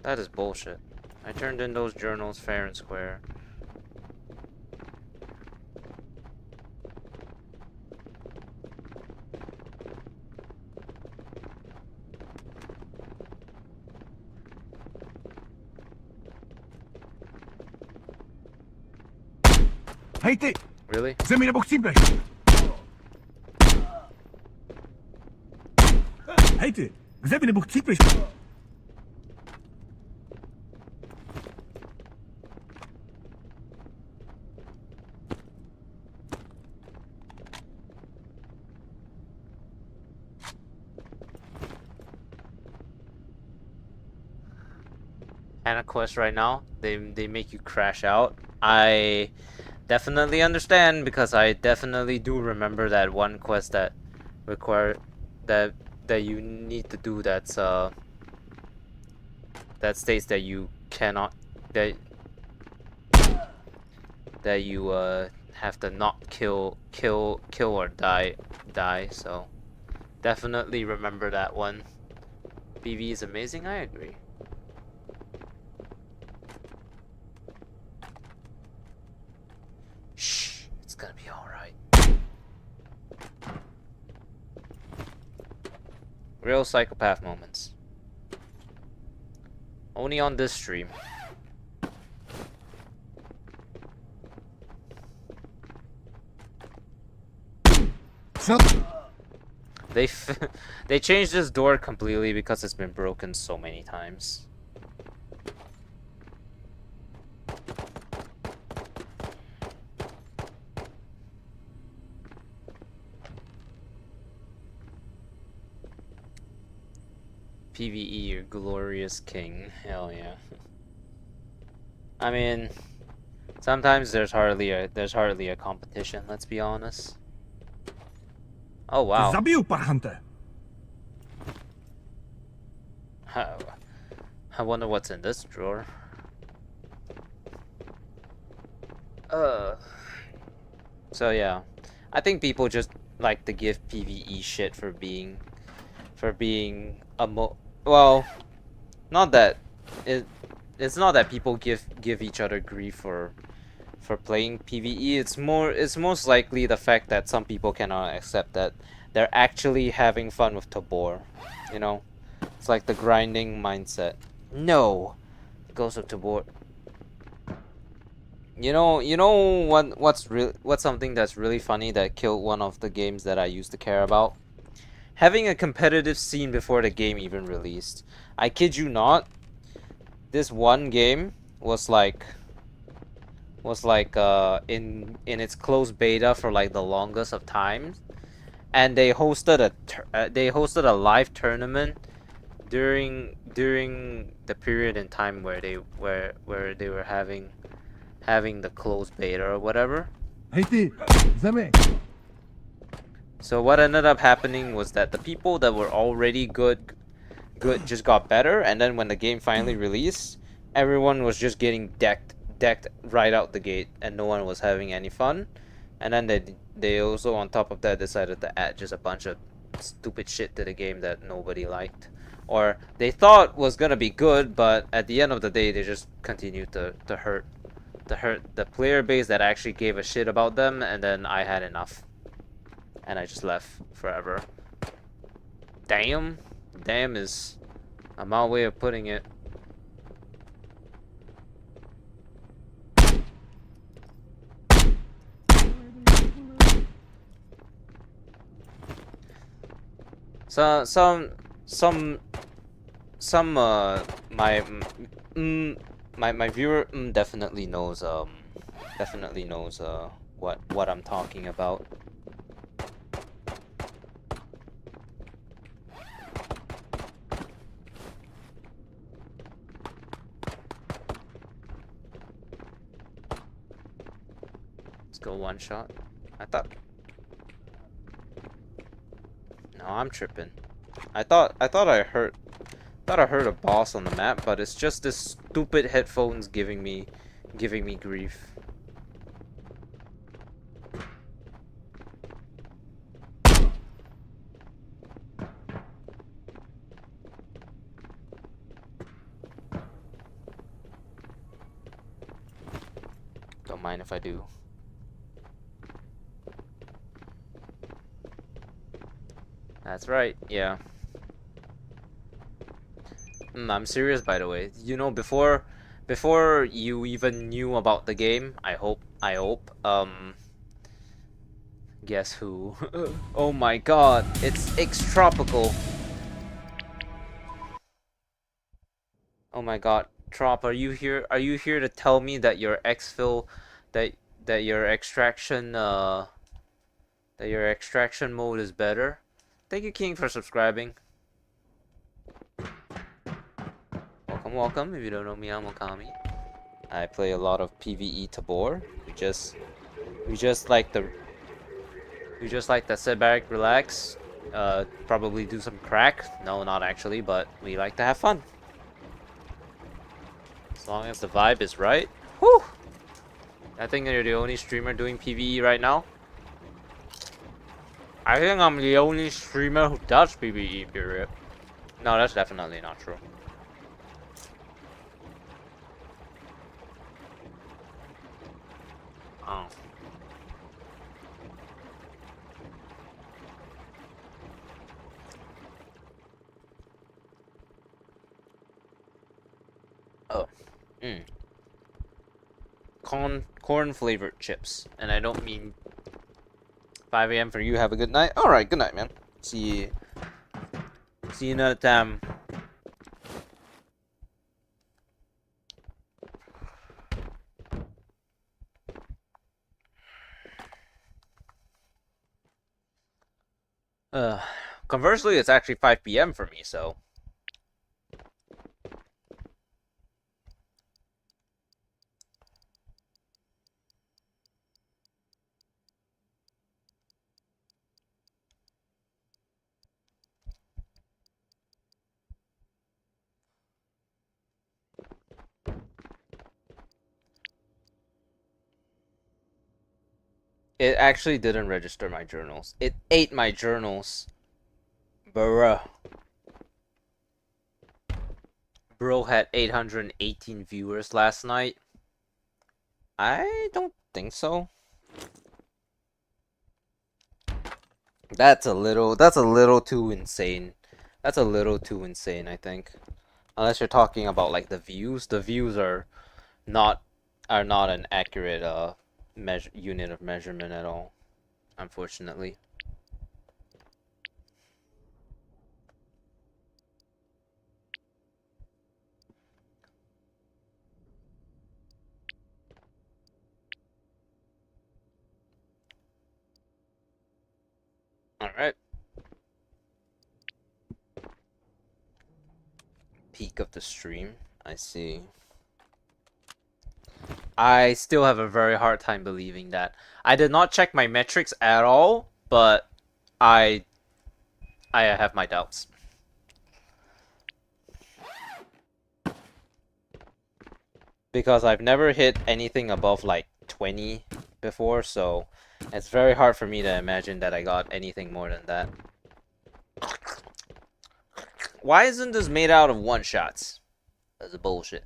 That is bullshit. I turned in those journals fair and square. هيتي Really? زميلي ابو كتيبك هيتي زميلي ابو كتيبك Hannah quest right now, they make you crash out. I definitely understand because I definitely do remember that one quest that require that you need to do that's that states that you cannot that you have to not kill or die, so definitely remember that one. PvE is amazing, I agree. Shh, it's gonna be alright. Real psychopath moments. Only on this stream. They changed this door completely because it's been broken so many times. PVE, your glorious king. Hell yeah. I mean, sometimes there's hardly a competition, let's be honest. Oh wow. Zabił parchantę. I wonder what's in this drawer. So yeah, I think people just like to give PVE shit for being a well, not that it's not that people give each other grief for playing PVE. It's most likely the fact that some people cannot accept that they're actually having fun with Tabor. You know, it's like the grinding mindset. No, Ghost of Tabor. You know what's something that's really funny that killed one of the games that I used to care about? Having a competitive scene before the game even released. I kid you not. This one game was like in its closed beta for like the longest of times, and they hosted a live tournament during the period in time where they were having the closed beta or whatever. هيتي زميلي So what ended up happening was that the people that were already good just got better, and then when the game finally released, everyone was just getting decked right out the gate, and no one was having any fun. And then they also on top of that decided to add just a bunch of stupid shit to the game that nobody liked, or they thought was gonna be good, but at the end of the day they just continued to hurt the player base that actually gave a shit about them. And then I had enough, and I just left forever. Damn. Damn is a mild way of putting it. So some my viewer definitely knows what I'm talking about. Let's go one shot. I thought. No, I'm tripping. I thought I heard a boss on the map, but it's just this stupid headphones giving me grief. Don't mind if I do. That's right, yeah. I'm serious, by the way. You know, before you even knew about the game, I hope, guess who? Oh my god, it's Tropical. Oh my god, Trop, are you here? Are you here to tell me that your exfil, that your extraction mode is better? Thank you, King, for subscribing. Welcome. If you don't know me, I'm Okami. I play a lot of PVE Tabor. We just like to sit back, relax, probably do some crack. No, not actually, but we like to have fun. As long as the vibe is right. Whew! I think you're the only streamer doing PVE right now. I think I'm the only streamer who does PVE, period. No, that's definitely not true. Oh. Oh. Corn flavored chips. And I don't mean 5 a.m. for you. Have a good night. Alright, good night, man. See you another time. Conversely, it's actually 5 p.m. for me, so. It actually didn't register my journals. It ate my journals. Bruh. Bro had 818 viewers last night. I don't think so. That's a little too insane. That's a little too insane, I think. Unless you're talking about like the views. The views are not an accurate unit of measurement at all, unfortunately. All right. Peak of the stream. I see. I still have a very hard time believing that. I did not check my metrics at all, but I have my doubts. Because I've never hit anything above like 20 before, so it's very hard for me to imagine that I got anything more than that. Why isn't this made out of one-shots? That's bullshit.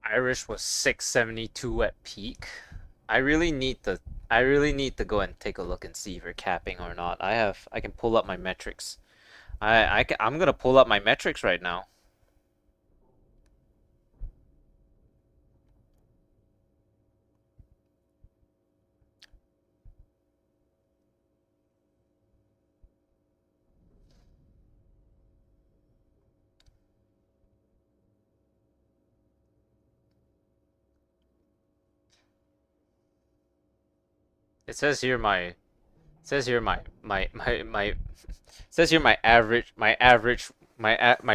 Irish was 672 at peak. I really need to go and take a look and see if we're capping or not. I can pull up my metrics. I'm gonna pull up my metrics right now. It says here my it says here my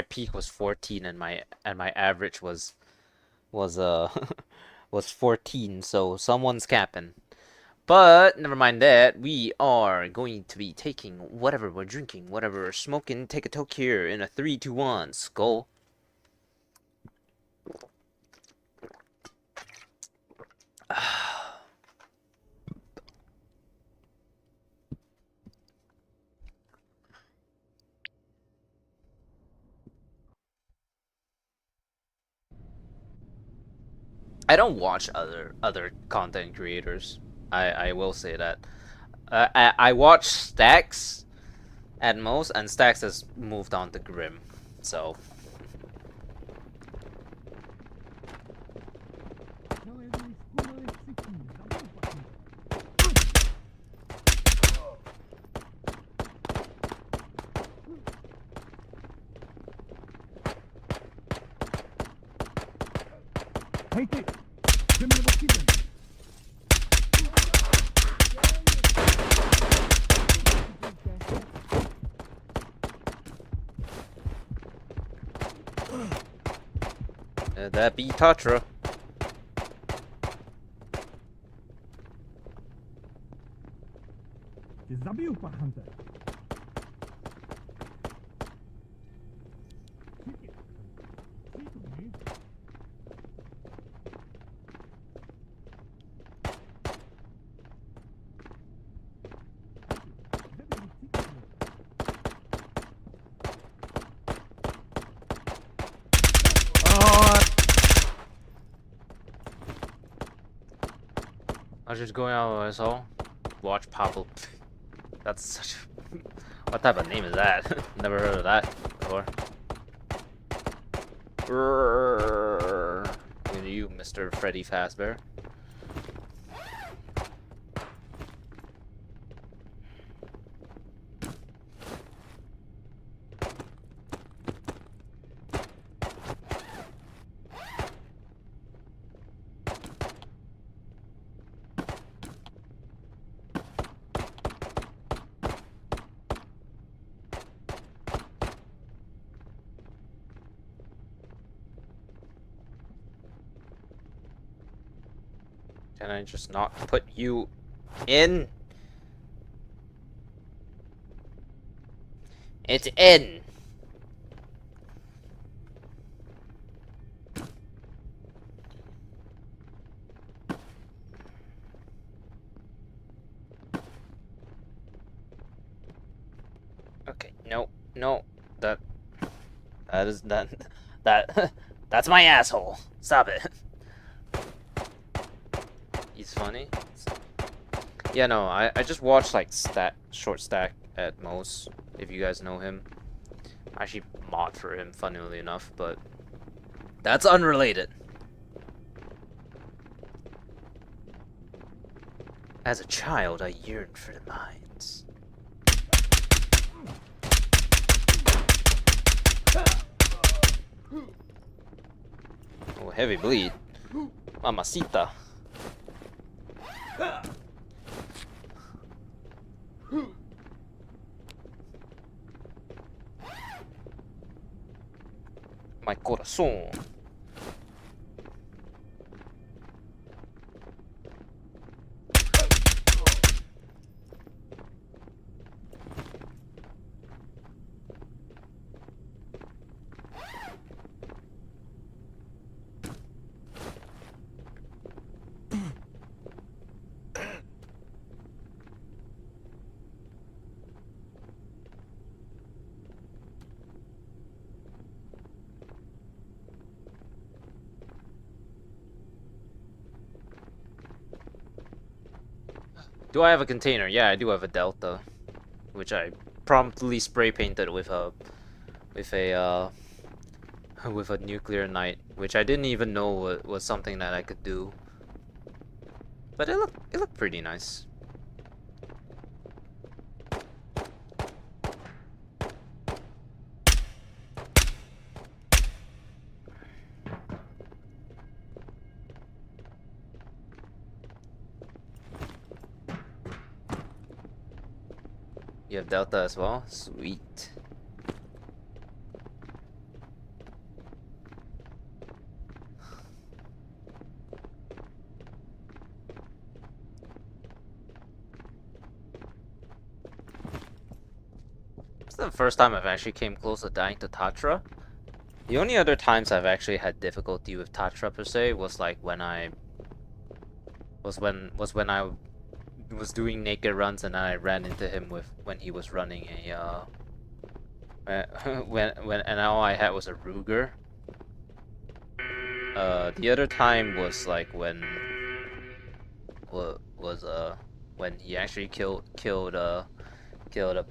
peak was 14 and my average was was 14, so someone's capping. But never mind that, we are going to be taking whatever we're drinking, whatever we're smoking, take a toke here in a 3, 2, 1, skull. I don't watch other content creators. I will say that. I watch Stacks at most, and Stacks has moved on to Grim, so. Hej ty! Chcemy nieboszczykiem! That be Tatra. Cię zabił, pan Hunter! I was just going out of my soul. Watch Pablo. That's such a... What type of name is that? Never heard of that before. Look at you, Mr. Freddy Fazbear. Can I just not put you in? It's in. Okay, no, no, that is that's my asshole. Stop it. He's funny. Yeah, no, I just watched like short stack at most, if you guys know him. I actually mod for him, funnily enough, but that's unrelated. As a child, I yearned for the mines. Oh, heavy bleed. Mamacita. My corazón. Do I have a container? Yeah, I do have a Delta, which I promptly spray painted with a with a with a nuclear night, which I didn't even know was something that I could do. But it looked pretty nice. You have Delta as well? Sweet. It's the first time I've actually came close to dying to Tatra. The only other times I've actually had difficulty with Tatra per se was like when I was when I was doing naked runs and I ran into him when he was running a when and all I had was a Ruger. The other time was like when when he actually killed a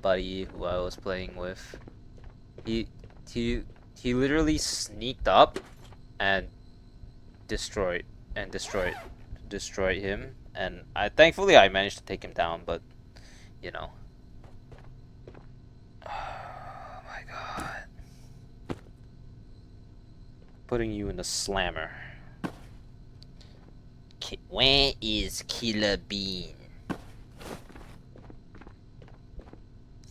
buddy who I was playing with. He he he literally sneaked up and destroyed him, and thankfully I managed to take him down, but you know. Oh my god. Putting you in the slammer. Where is Killer Bean?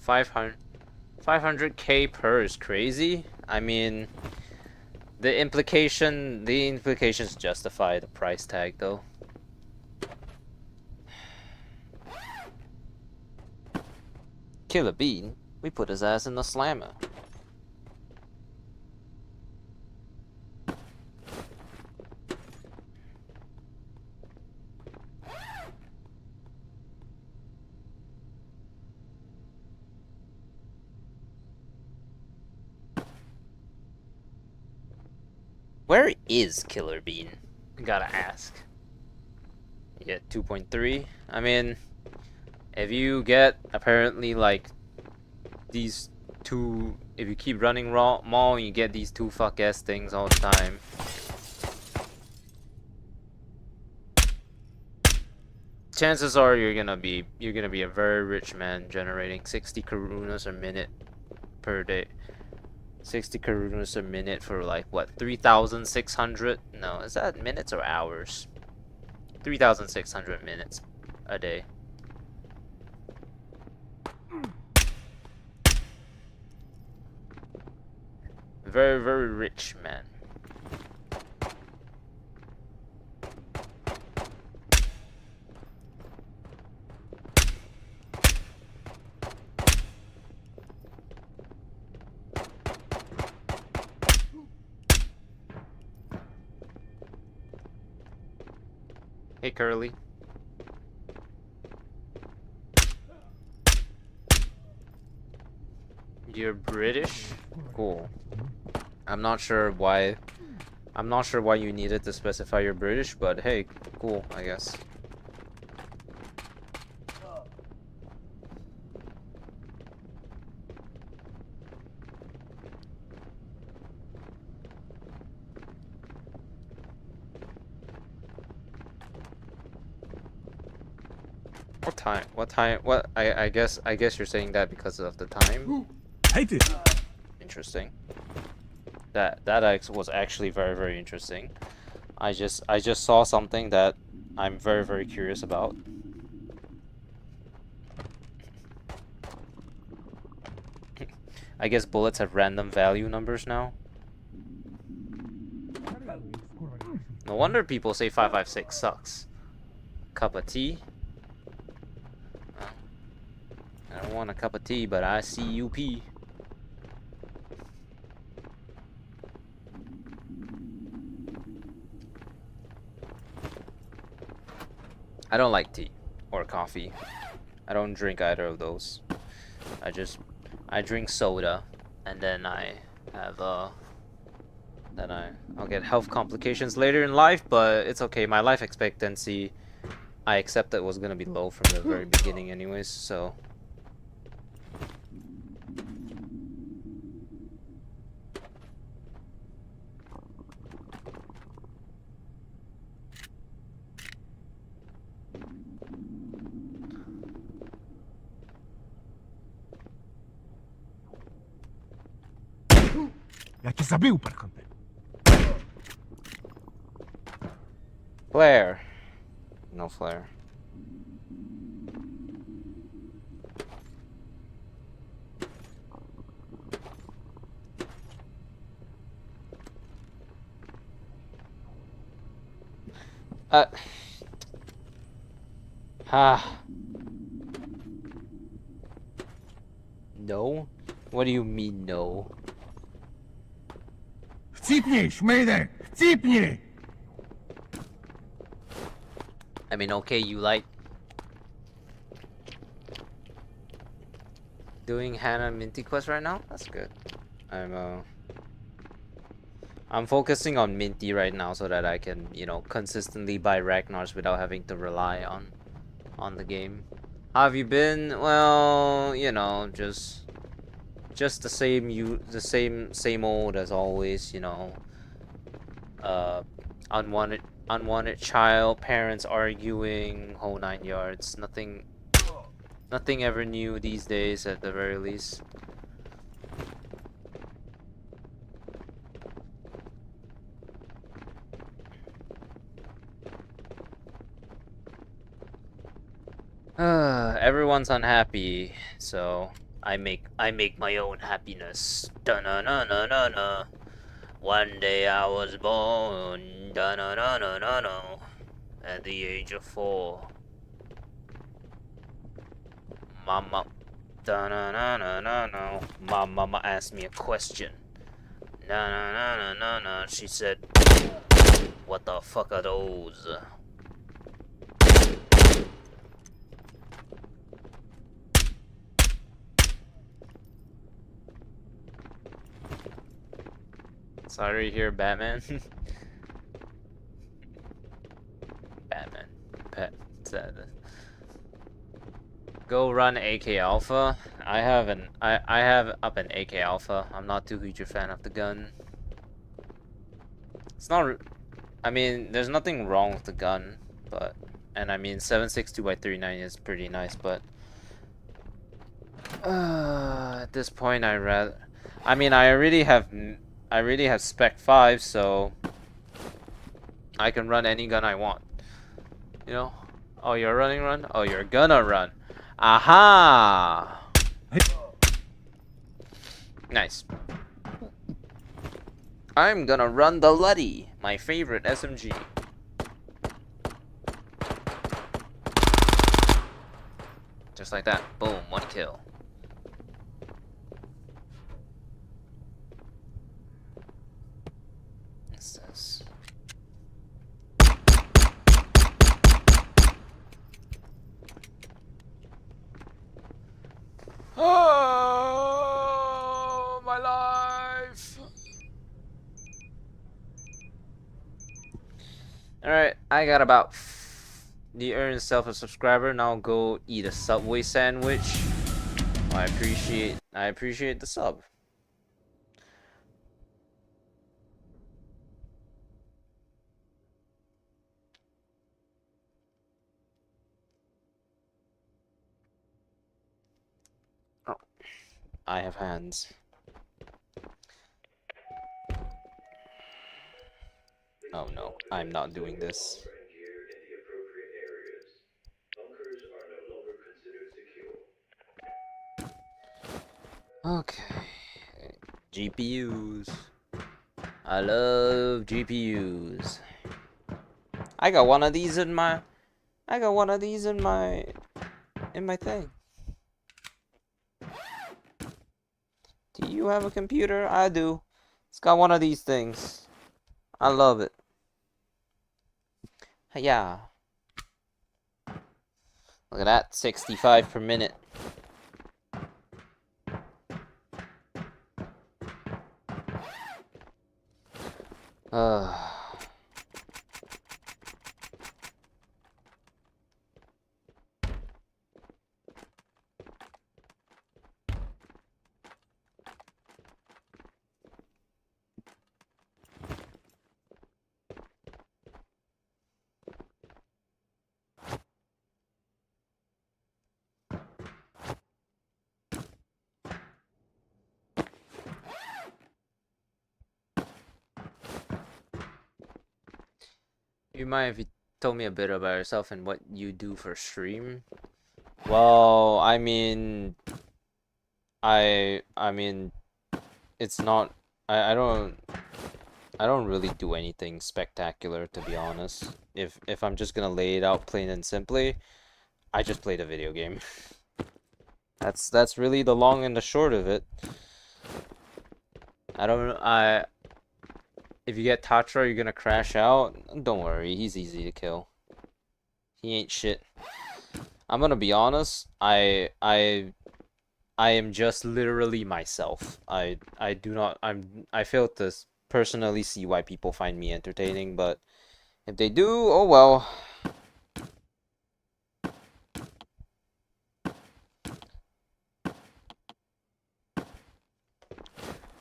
500k per is crazy. I mean, the implications justify the price tag though. Killer Bean, we put his ass in the slammer. Where is Killer Bean? Gotta ask. You get 2.3. I mean, if you get apparently like these two, if you keep running mall and you get these two fuck ass things all the time. Chances are you're gonna be a very rich man generating 60 karunas a minute per day. 60 karunas a minute for like what, 3,600? No, is that minutes or hours? 3,600 minutes a day. Very, very rich man. Hey, Curly. You're British? Cool. I'm not sure why you needed to specify you're British, but hey, cool, I guess. What time? What? I guess you're saying that because of the time. Hate it. Interesting. That was actually very, very interesting. I just saw something that I'm very, very curious about. I guess bullets have random value numbers now. No wonder people say 5.56 sucks. Cup of tea? I don't want a cup of tea, but I see you pee. I don't like tea or coffee. I don't drink either of those. I drink soda, and then I have I'll get health complications later in life, but it's okay. My life expectancy I accepted it was gonna be low from the very beginning anyways, so. Я cię zabił, Parhunter. Flare. No flare. No? What do you mean no? Chcipnij, szmejder! Chcipnij! I mean, okay, you like doing Hannah Minty quest right now? That's good. I'm focusing on Minty right now so that I can, you know, consistently buy Ragnar's without having to rely on the game. How have you been? Well, you know, just the same old as always, you know. Unwanted child, parents arguing, whole 9 yards. Nothing ever new these days at the very least. Everyone's unhappy, so I make my own happiness. Da-na-na-na-na-na. One day I was born, da-na-na-na-na-na, at the age of 4. Mama, da-na-na-na-na-na. My mama asked me a question. Na-na-na-na-na-na. She said, "What the fuck are those?" Sorry to hear, Batman. Batman. Pet. Go run AK Alpha. I have up an AK Alpha. I'm not too huge a fan of the gun. It's not. I mean, there's nothing wrong with the gun, but and I mean 7.62x39 is pretty nice, but at this point I rather. I mean, I already have Spec 5, so I can run any gun I want. You know? Oh, you're running run? Oh, you're gonna run. Aha! Nice. I'm gonna run the Luddy, my favorite SMG. Just like that. Boom, 1 kill. What's this? Oh, my life. Alright, I got about the earn yourself a subscriber. Now go eat a Subway sandwich. I appreciate the sub. Oh, I have hands. Oh no, I'm not doing this. Okay. GPUs. I love GPUs. I got one of these in my thing. Do you have a computer? I do. It's got one of these things. I love it. Yeah. Look at that, 65 per minute. You mind if you told me a bit about yourself and what you do for stream? Well, I mean, I mean, it's not. I don't really do anything spectacular, to be honest. If I'm just gonna lay it out plain and simply, I just played a video game. That's really the long and the short of it. If you get Tatra, you're gonna crash out. Don't worry, he's easy to kill. He ain't shit. I'm gonna be honest. I am just literally myself. I fail to personally see why people find me entertaining, but if they do, oh well.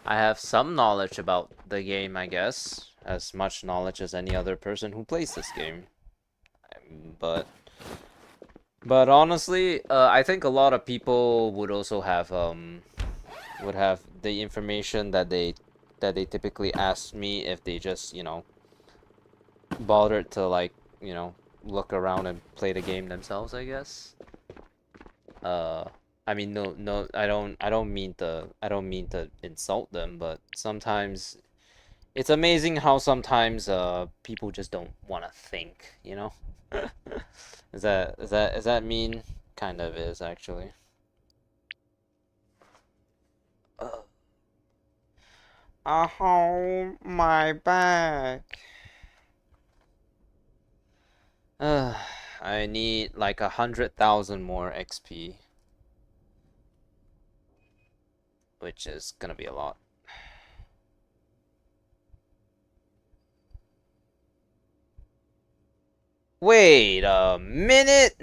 I have some knowledge about the game, I guess. As much knowledge as any other person who plays this game. But honestly, I think a lot of people would also have the information that they typically ask me if they just, you know, bothered to, like, you know, look around and play the game themselves, I guess. I mean, no, I don't mean to insult them, but sometimes it's amazing how sometimes people just don't want to think, you know? Is that mean? Kind of is, actually. Oh, my back. I need like 100,000 more XP, which is gonna be a lot. Wait a minute.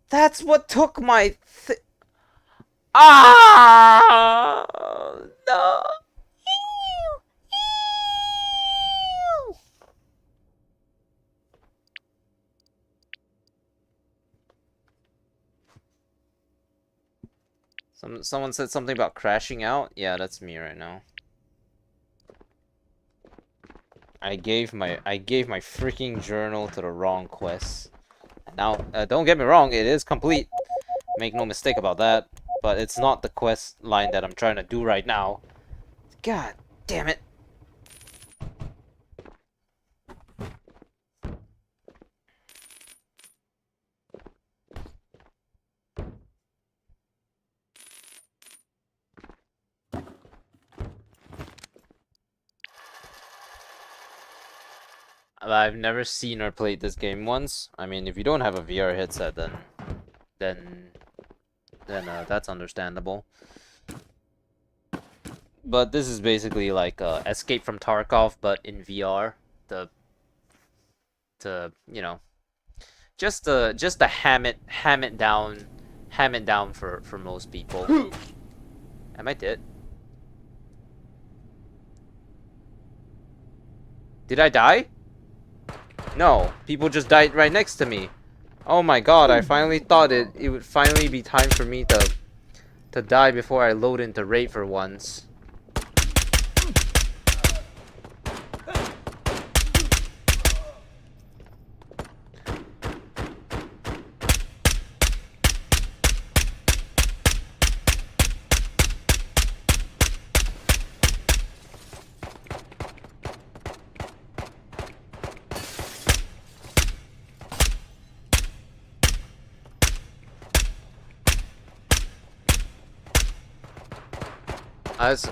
That's what took my Ah! No. Someone said something about crashing out. Yeah, that's me right now. I gave my freaking journal to the wrong quest. Now, don't get me wrong, it is complete. Make no mistake about that. But it's not the quest line that I'm trying to do right now. God damn it. I've never seen or played this game once. I mean, if you don't have a VR headset, then that's understandable. But this is basically like Escape from Tarkov, but in VR. You know, just to ham it down for most people. Am I dead? Did I die? No, people just died right next to me. Oh my god, I finally thought it would finally be time for me to die before I load into raid for once.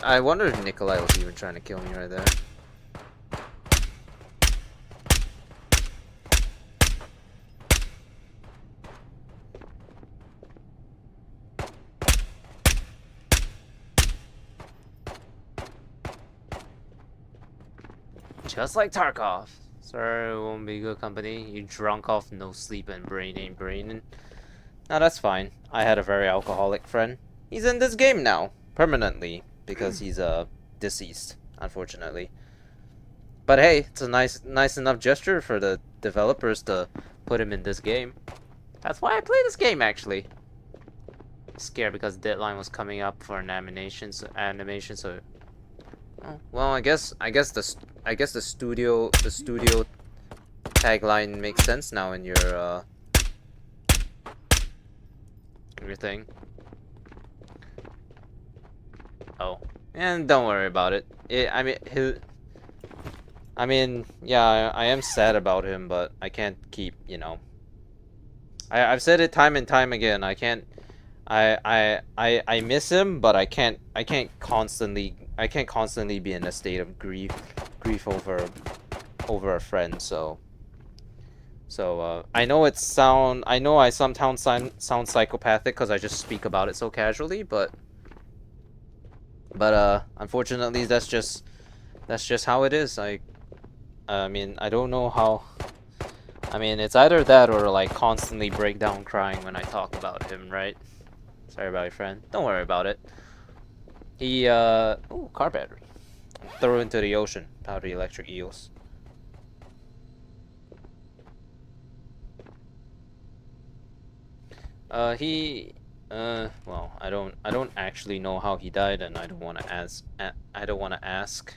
I wonder if Nikolai was even trying to kill me right there. Just like Tarkov. Sorry, it won't be good company. You drunk off no sleep and brain ain't braining. No, that's fine. I had a very alcoholic friend. He's in this game now, permanently. Because he's deceased, unfortunately. But hey, it's a nice enough gesture for the developers to put him in this game. That's why I play this game, actually. Scared because deadline was coming up for an animation, so Oh, well, I guess the studio tagline makes sense now in your thing. Oh, and don't worry about it. I mean, yeah, I am sad about him, but I can't keep, you know. I've said it time and time again. I can't. I miss him, but I can't constantly be in a state of grief over a friend. So I know I sometimes sound psychopathic because I just speak about it so casually, but unfortunately that's just how it is. I mean, I don't know how. I mean, it's either that or like constantly break down crying when I talk about him, right? Sorry about your friend. Don't worry about it. He ooh, car battery. Throw into the ocean. Powder electric eels. Well, I don't actually know how he died, and I don't want to ask.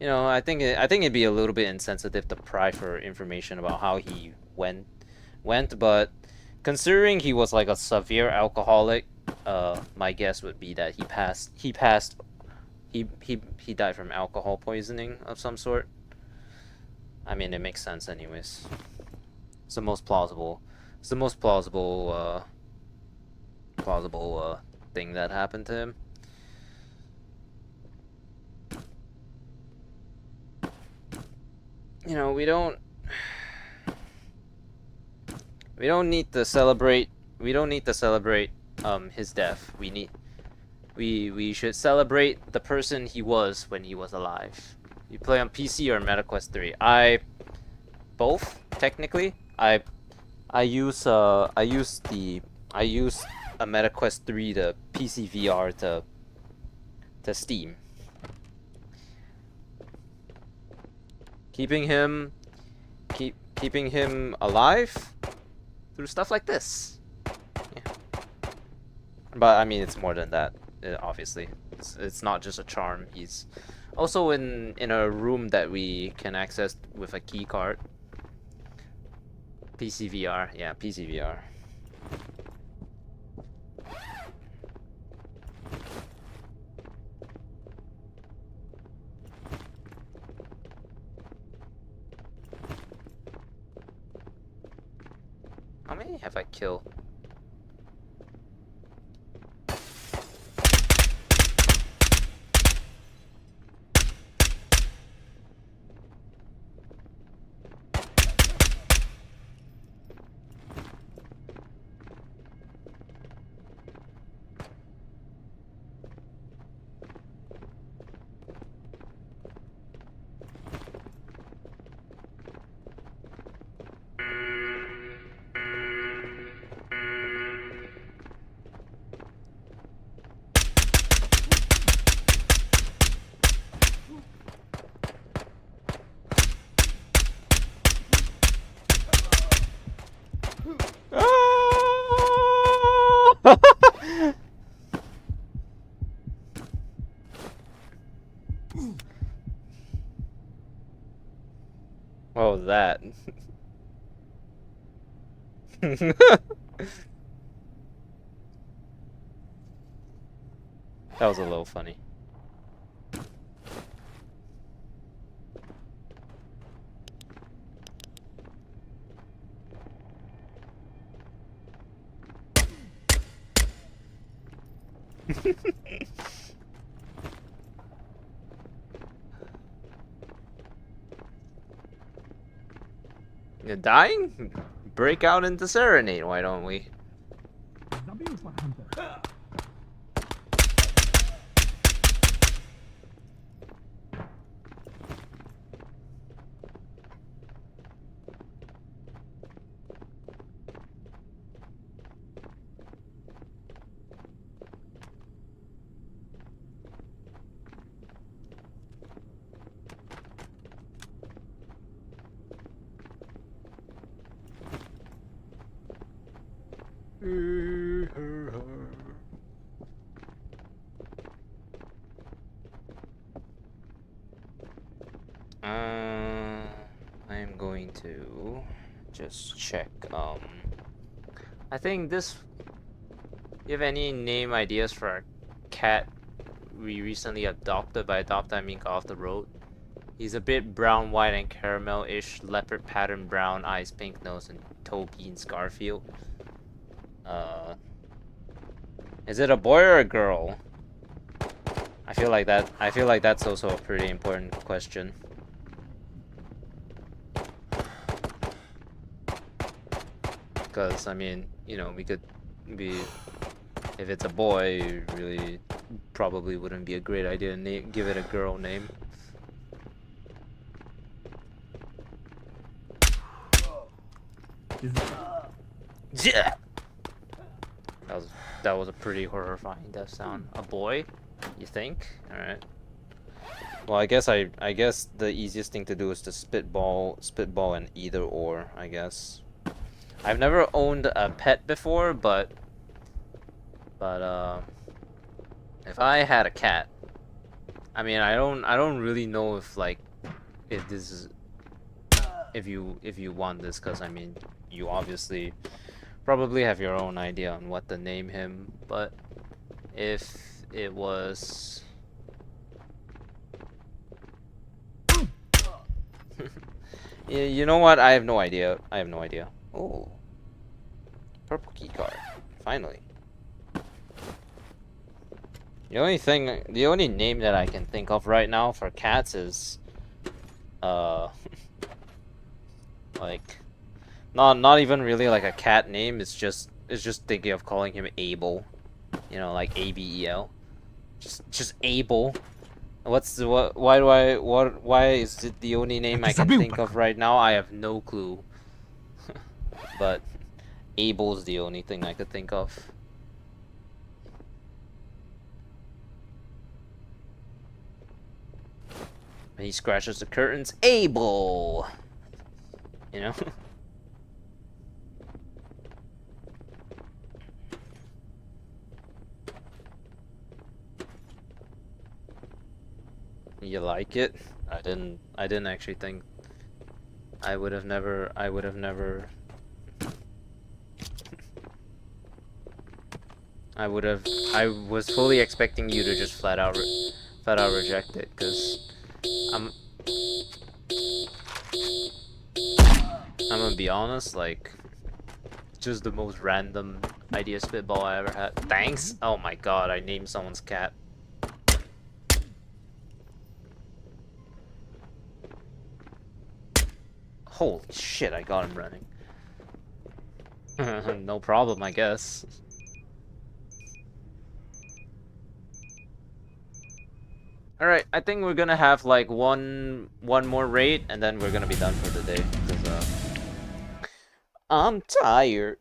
You know, I think it'd be a little bit insensitive to pry for information about how he went, but considering he was like a severe alcoholic, my guess would be that he died from alcohol poisoning of some sort. I mean, it makes sense anyways. It's the most plausible. It's the most plausible thing that happened to him. You know, we don't need to celebrate his death. We should celebrate the person he was when he was alive. You play on PC or MetaQuest 3? Both technically. I use a MetaQuest 3 to PC VR to Steam. Keeping him alive through stuff like this. Yeah. But I mean, it's more than that. Obviously, it's not just a charm. He's also in a room that we can access with a key card. PCVR, yeah, PCVR. How many have I killed? What was that? That was a little funny. You're dying? Break out into serenade, why don't we? going to just check. I think this. You have any name ideas for a cat we recently adopted? By adopted, I mean got off the road. He's a bit brown, white, and caramel-ish, leopard pattern brown eyes, pink nose, and toe beans Garfield. Is it a boy or a girl? I feel like that's also a pretty important question. Because I mean, you know, we could be. If it's a boy, it really probably wouldn't be a great idea to give it a girl name. Yeah. That was a pretty horrifying death sound. A boy, you think? All right. Well, I guess the easiest thing to do is to spitball an either or. I guess. I've never owned a pet before, but if I had a cat, I mean, I don't really know if this is if you want this, because I mean, you obviously probably have your own idea on what to name him, but if it was yeah, you know what? I have no idea. Oh, purple key card. Finally. The only name that I can think of right now for cats is like not even really like a cat name. It's just thinking of calling him Abel. You know, like ABEL. Just Abel. Why is it the only name I can think of right now? I have no clue. But Abel's the only thing I could think of. And he scratches the curtains. Abel! You know? You like it? I didn't actually think I would have never I was fully expecting you to just flat out reject it, because I'm gonna be honest, like, just the most random idea spitball I ever had. Thanks? Oh my god, I named someone's cat. Holy shit, I got him running. No problem, I guess. Alright, I think we're gonna have like one more raid, and then we're gonna be done for the day. Because, I'm tired.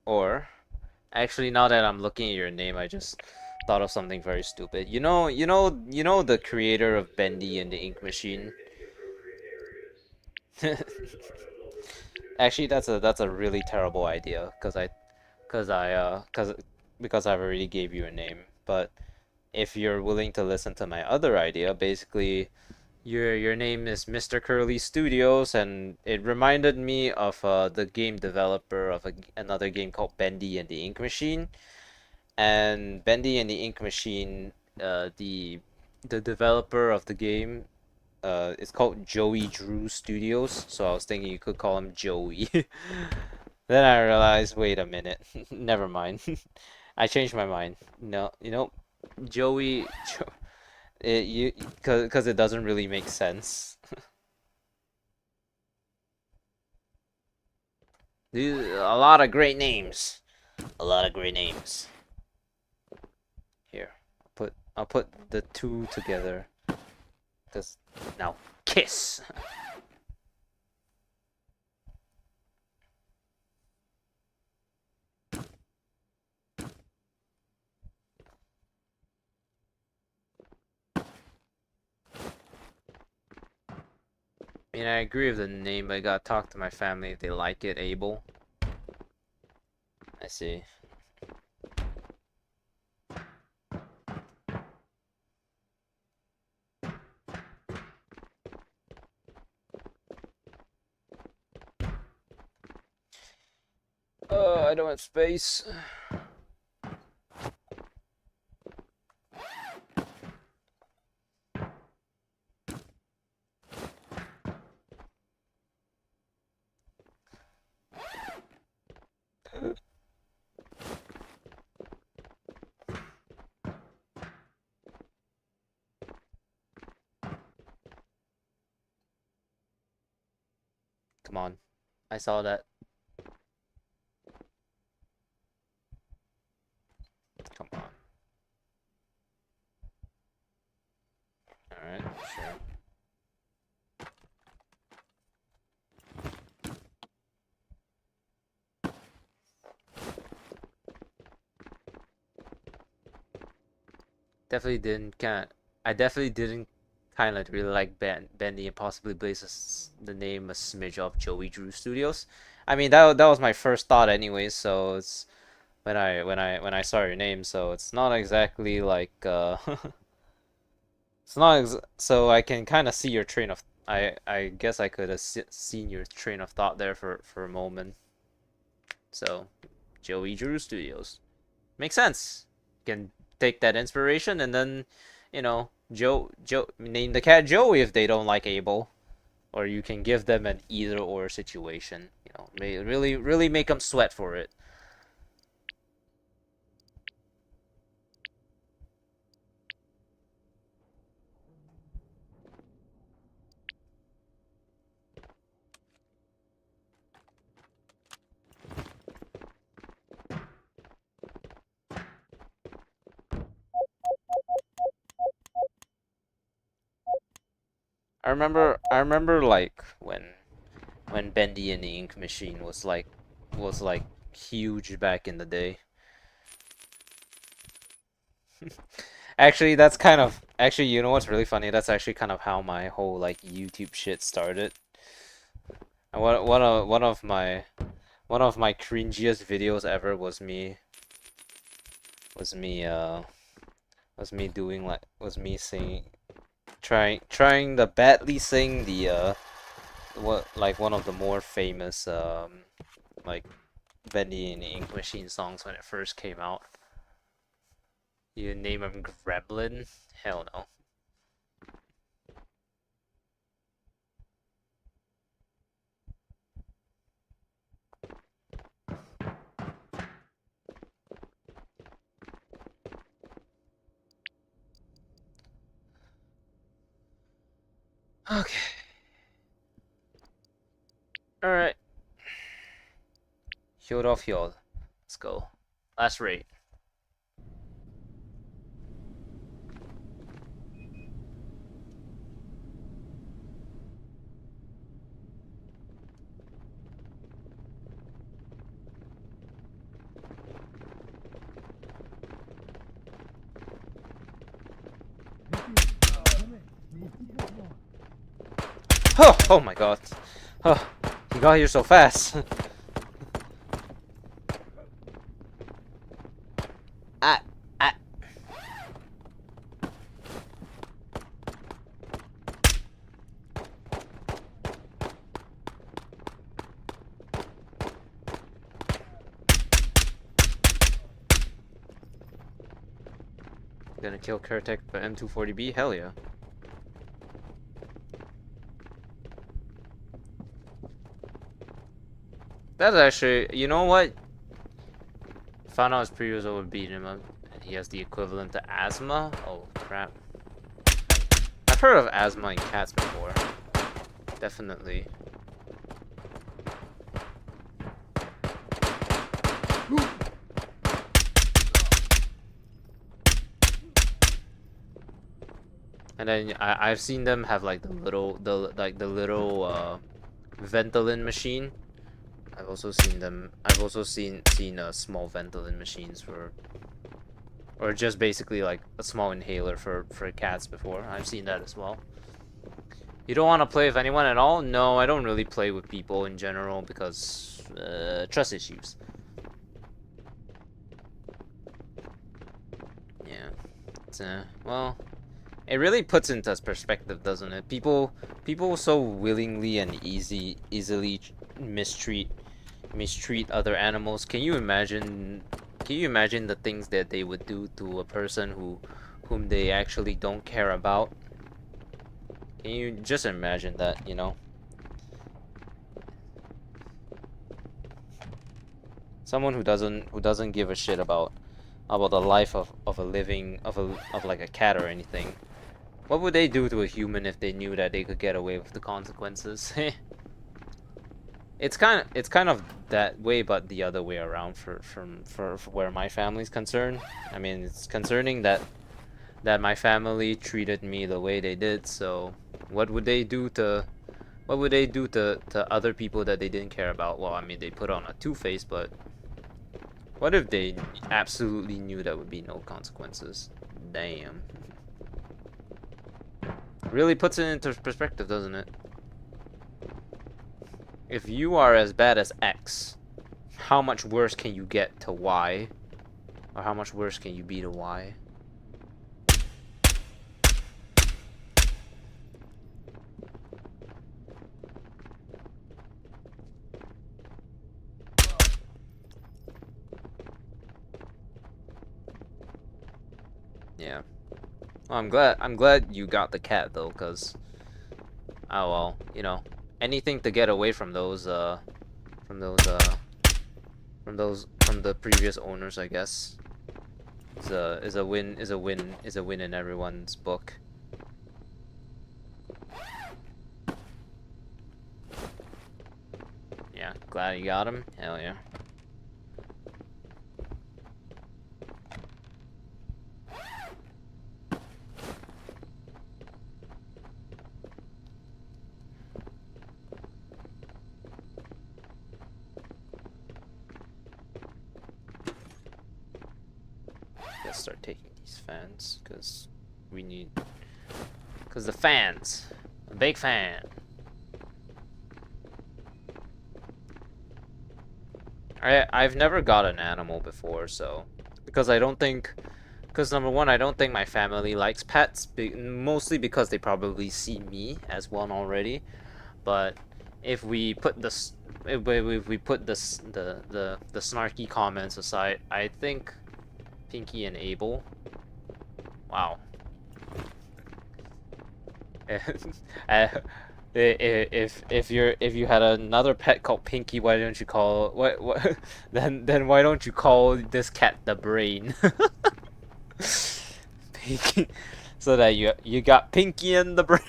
Or, actually, now that I'm looking at your name, I just thought of something very stupid. You know the creator of Bendy and the Ink Machine. Actually, that's a really terrible idea, because I've already gave you a name. But if you're willing to listen to my other idea, basically, your name is Mr. Curly Studios, and it reminded me of the game developer of another game called Bendy and the Ink Machine. And Bendy and the Ink Machine, the developer of the game, it's called Joey Drew Studios. So I was thinking you could call him Joey. Then I realized, wait a minute, never mind. I changed my mind. No, Joey, because it doesn't really make sense. A lot of great names. Here, I'll put the two together. Cause now kiss. I mean, I agree with the name, but I gotta talk to my family if they like it, Abel. see. Oh, I don't have space. Come on. I saw that. Come on. Alright, sure. Definitely didn't I definitely didn't kind of really like Bendy and possibly Blaze's the name a smidge of Joey Drew Studios. I mean that was my first thought anyways, so it's when I saw your name, so it's not exactly like it's not so I can kind of see your train of I guess I could have seen your train of thought there for a moment. So Joey Drew Studios makes sense. You can take that inspiration and then, you know, Joe name the cat Joey if they don't like Abel, or you can give them an either or situation. You know, really make them sweat for it. I remember like when Bendy and the Ink Machine was like huge back in the day. Actually, that's kind of actually, you know what's really funny? That's actually kind of how my whole like YouTube shit started. And one of my cringiest videos ever was me was me uh doing like was me singing trying to badly sing the what like one of the more famous like Bendy and the Ink Machine songs when it first came out. You name him Gremlin? Hell no. Okay. Alright. Healed off healed. Let's go. Last raid. Oh, oh my god. Oh, he got here so fast. ah, ah. Gonna kill Kurtek for M240B? Hell yeah. That's actually, you know what? Found out his previous over beat him up. And he has the equivalent to asthma? Oh crap. I've heard of asthma in cats before. Definitely. And then I've seen them have like the little Ventolin machine. I've also seen small Ventolin machines for, or just basically like a small inhaler for cats before. I've seen that as well. You don't want to play with anyone at all? No, I don't really play with people in general because trust issues. Well, it really puts into perspective, doesn't it? People so willingly and easily mistreat other animals. Can you imagine? Can you imagine the things that they would do to a person whom they actually don't care about? Can you just imagine that, you know? Someone who doesn't give a shit about the life of like a cat or anything. What would they do to a human if they knew that they could get away with the consequences? It's kind of that way, but the other way around for where my family's concerned. I mean, it's concerning that my family treated me the way they did. So, what would they do to other people that they didn't care about? Well, I mean, they put on a two-face, but what if they absolutely knew there would be no consequences? Damn. Really puts it into perspective, doesn't it? If you are as bad as X, how much worse can you get to Y? Or how much worse can you be to Y? Yeah. Well, I'm glad you got the cat though, cause oh well, you know, anything to get away from those from the previous owners, I guess. Is a win in everyone's book. Yeah, glad you got him. Hell yeah. Let's start taking these fans, because the fans, a big fan. I've never got an animal before, so because number one, I don't think my family likes pets, mostly because they probably see me as one already. But if we put this, if we put this the snarky comments aside, I think Pinky and Abel. Wow. If you had another pet called Pinky, why don't you call what then why don't you call this cat the Brain? Pinky, so that you got Pinky and the Brain.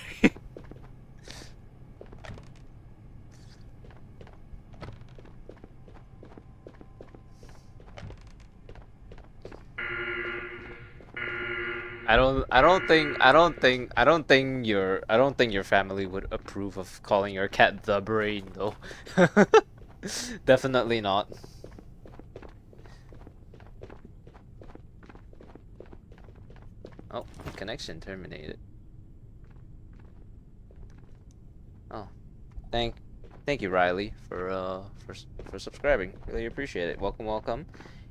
I don't think your family would approve of calling your cat the Brain though. Definitely not. Oh, connection terminated. Oh, thank you, Riley, for subscribing. Really appreciate it. Welcome.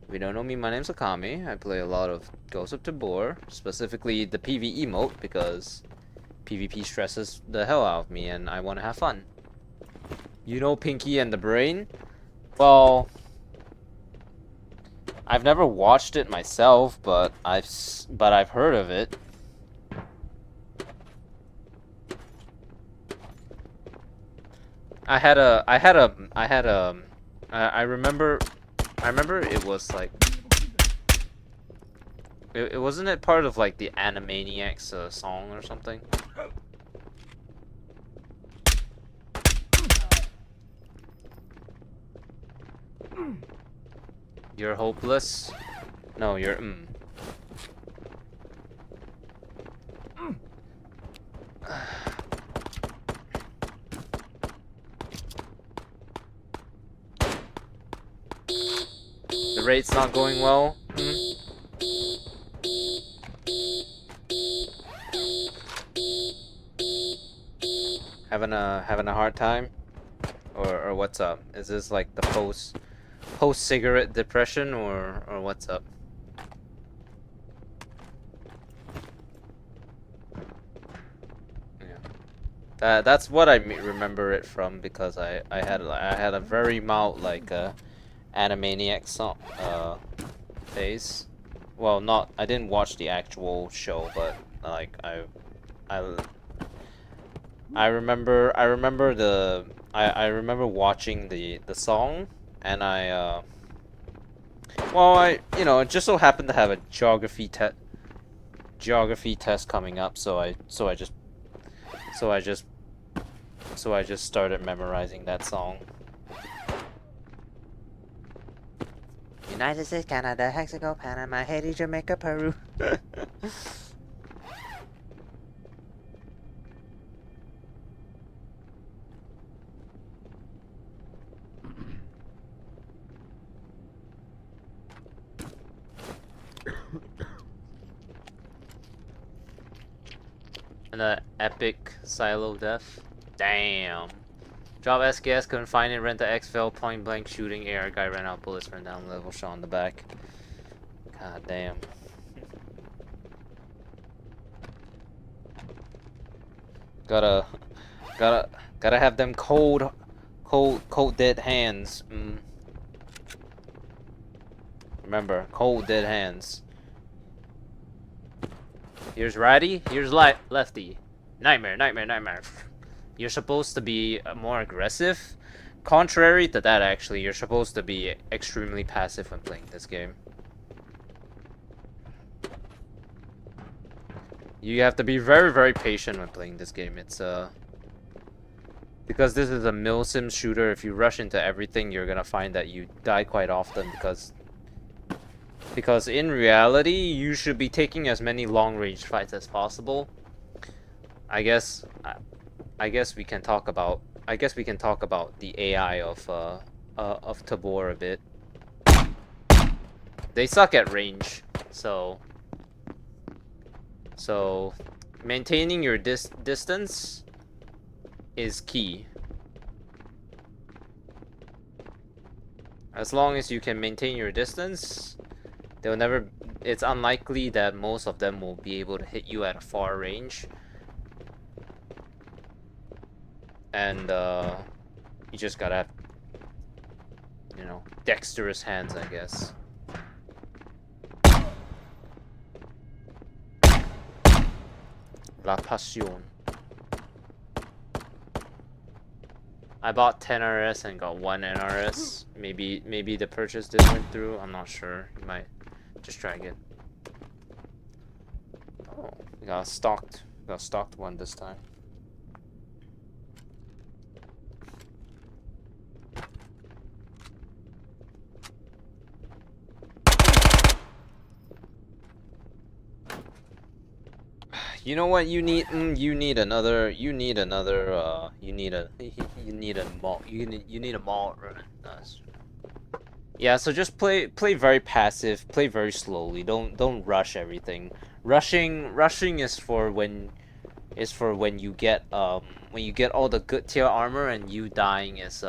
If you don't know me, my name's Akami. I play a lot of Ghost of Tabor, specifically the PVE mode, because PvP stresses the hell out of me and I want to have fun. You know Pinky and the Brain? Well, I've never watched it myself, but I've heard of it. I remember it was like it wasn't it part of like the Animaniacs song or something? You're hopeless? No, you're The raid's not going well. Having a hard time, or what's up? Is this like the post cigarette depression, or what's up? That's what I remember it from, because I had a very mild like Animaniac song phase. Well, not, I didn't watch the actual show, but like I I remember watching the song, and it just so happened to have a geography test coming up, so I just started memorizing that song. United States, Canada, Mexico, Panama, Haiti, Jamaica, Peru. And an epic silo death. Damn. Drop SKS, couldn't find it, rent the exfil, point blank shooting, AR guy ran out, bullets ran down level, shot in the back. God damn. Gotta have them cold dead hands. Remember, cold dead hands. Here's righty, here's lefty. Nightmare, nightmare, nightmare. You're supposed to be more aggressive. Contrary to that, actually, you're supposed to be extremely passive when playing this game. You have to be very, very patient when playing this game. It's because this is a milsim shooter. If you rush into everything, you're gonna find that you die quite often, because in reality, you should be taking as many long-range fights as possible. I guess we can talk about the AI of Tabor a bit. They suck at range, so maintaining your distance is key. As long as you can maintain your distance, it's unlikely that most of them will be able to hit you at a far range. And you just gotta have, dexterous hands, I guess. La Passion. I bought 10 RS and got 1 NRS. Maybe the purchase didn't went through. I'm not sure. You might just try again. Oh, we got a stocked one this time. You know what you need? You need a malt run. Yeah, so just play very passive, play very slowly. Don't rush everything. Rushing is for when you get all the good tier armor, and you dying is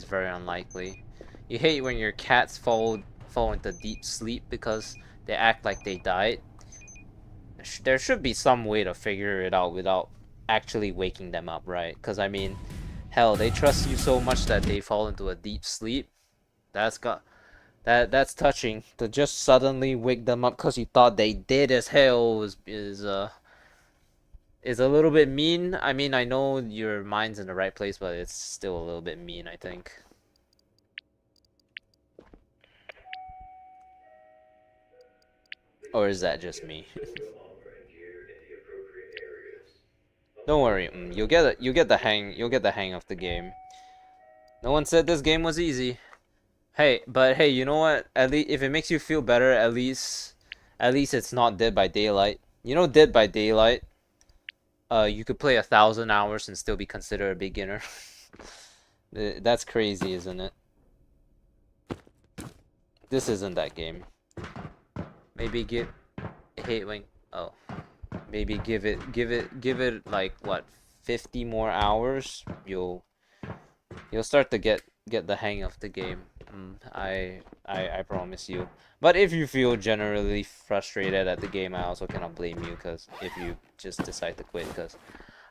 very unlikely. You hate when your cats fall into deep sleep because they act like they died. There should be some way to figure it out without actually waking them up, right? Because I mean, hell, they trust you so much that they fall into a deep sleep. That's touching. To just suddenly wake them up because you thought they did as hell is a little bit mean. I mean, I know your mind's in the right place, but it's still a little bit mean, I think. Or is that just me? Don't worry, you'll get the hang of the game. No one said this game was easy. Hey, you know what? At least if it makes you feel better, at least it's not Dead by Daylight. You know, Dead by Daylight, you could play 1,000 hours and still be considered a beginner. That's crazy, isn't it? This isn't that game. Maybe give it like what, 50 more hours. You'll start to get the hang of the game. I promise you. But if you feel generally frustrated at the game, I also cannot blame you, because if you just decide to quit, because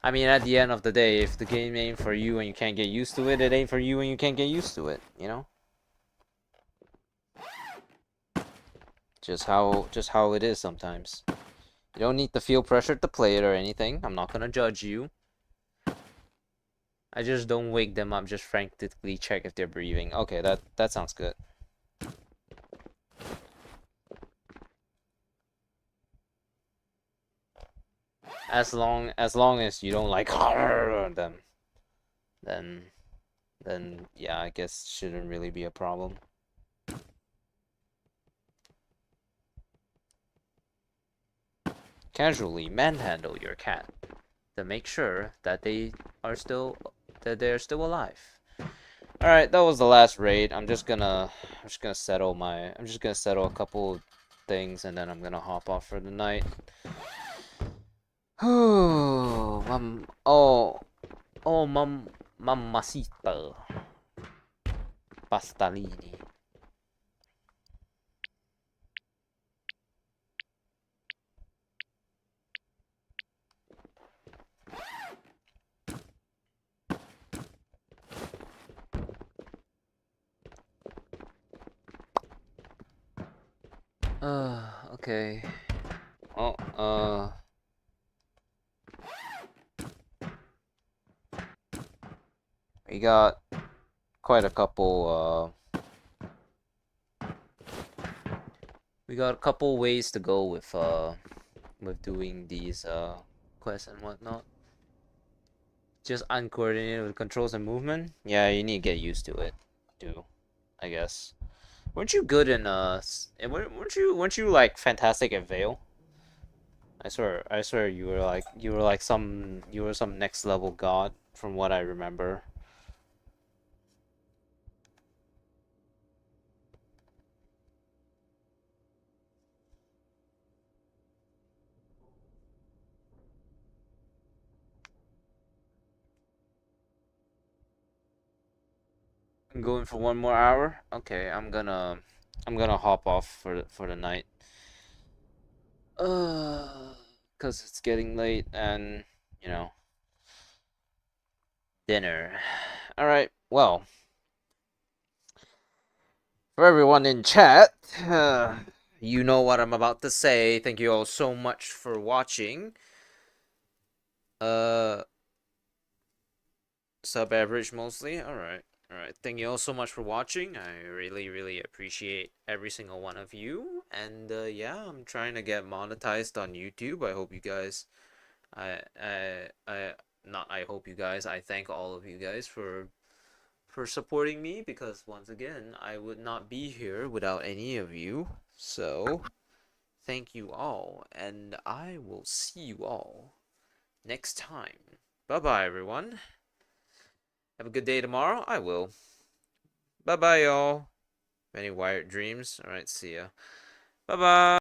I mean, at the end of the day, if the game ain't for you and you can't get used to it, it ain't for you and you can't get used to it, you know? Just how it is sometimes. You don't need to feel pressured to play it or anything. I'm not gonna judge you. I just don't wake them up, just frantically check if they're breathing. Okay, that sounds good. As long as you don't like them, then yeah, I guess shouldn't really be a problem. Casually manhandle your cat to make sure that they're still alive. All right, that was the last raid. I'm just gonna settle a couple things, and then I'm gonna hop off for the night. Oh, mamacita, pastalini. Okay. Oh, we got quite a couple, we got a couple ways to go with doing these, quests and whatnot. Just uncoordinated with controls and movement? Yeah, you need to get used to it, too, I guess. Weren't you good in, weren't you, like, fantastic at Veil? I swear you were some next level god, from what I remember. I'm going for one more hour? Okay, I'm gonna hop off for the night. Cause it's getting late and, you know, dinner. Alright, well, for everyone in chat, you know what I'm about to say. Thank you all so much for watching. Sub average mostly. Alright. Alright. Thank you all so much for watching. I really appreciate every single one of you. And yeah, I'm trying to get monetized on YouTube. I hope you guys I not I hope you guys. I thank all of you guys for supporting me, because once again, I would not be here without any of you. So, thank you all, and I will see you all next time. Bye-bye, everyone. Have a good day tomorrow. I will. Bye-bye, y'all. Any wired dreams? Alright, see ya. Bye-bye.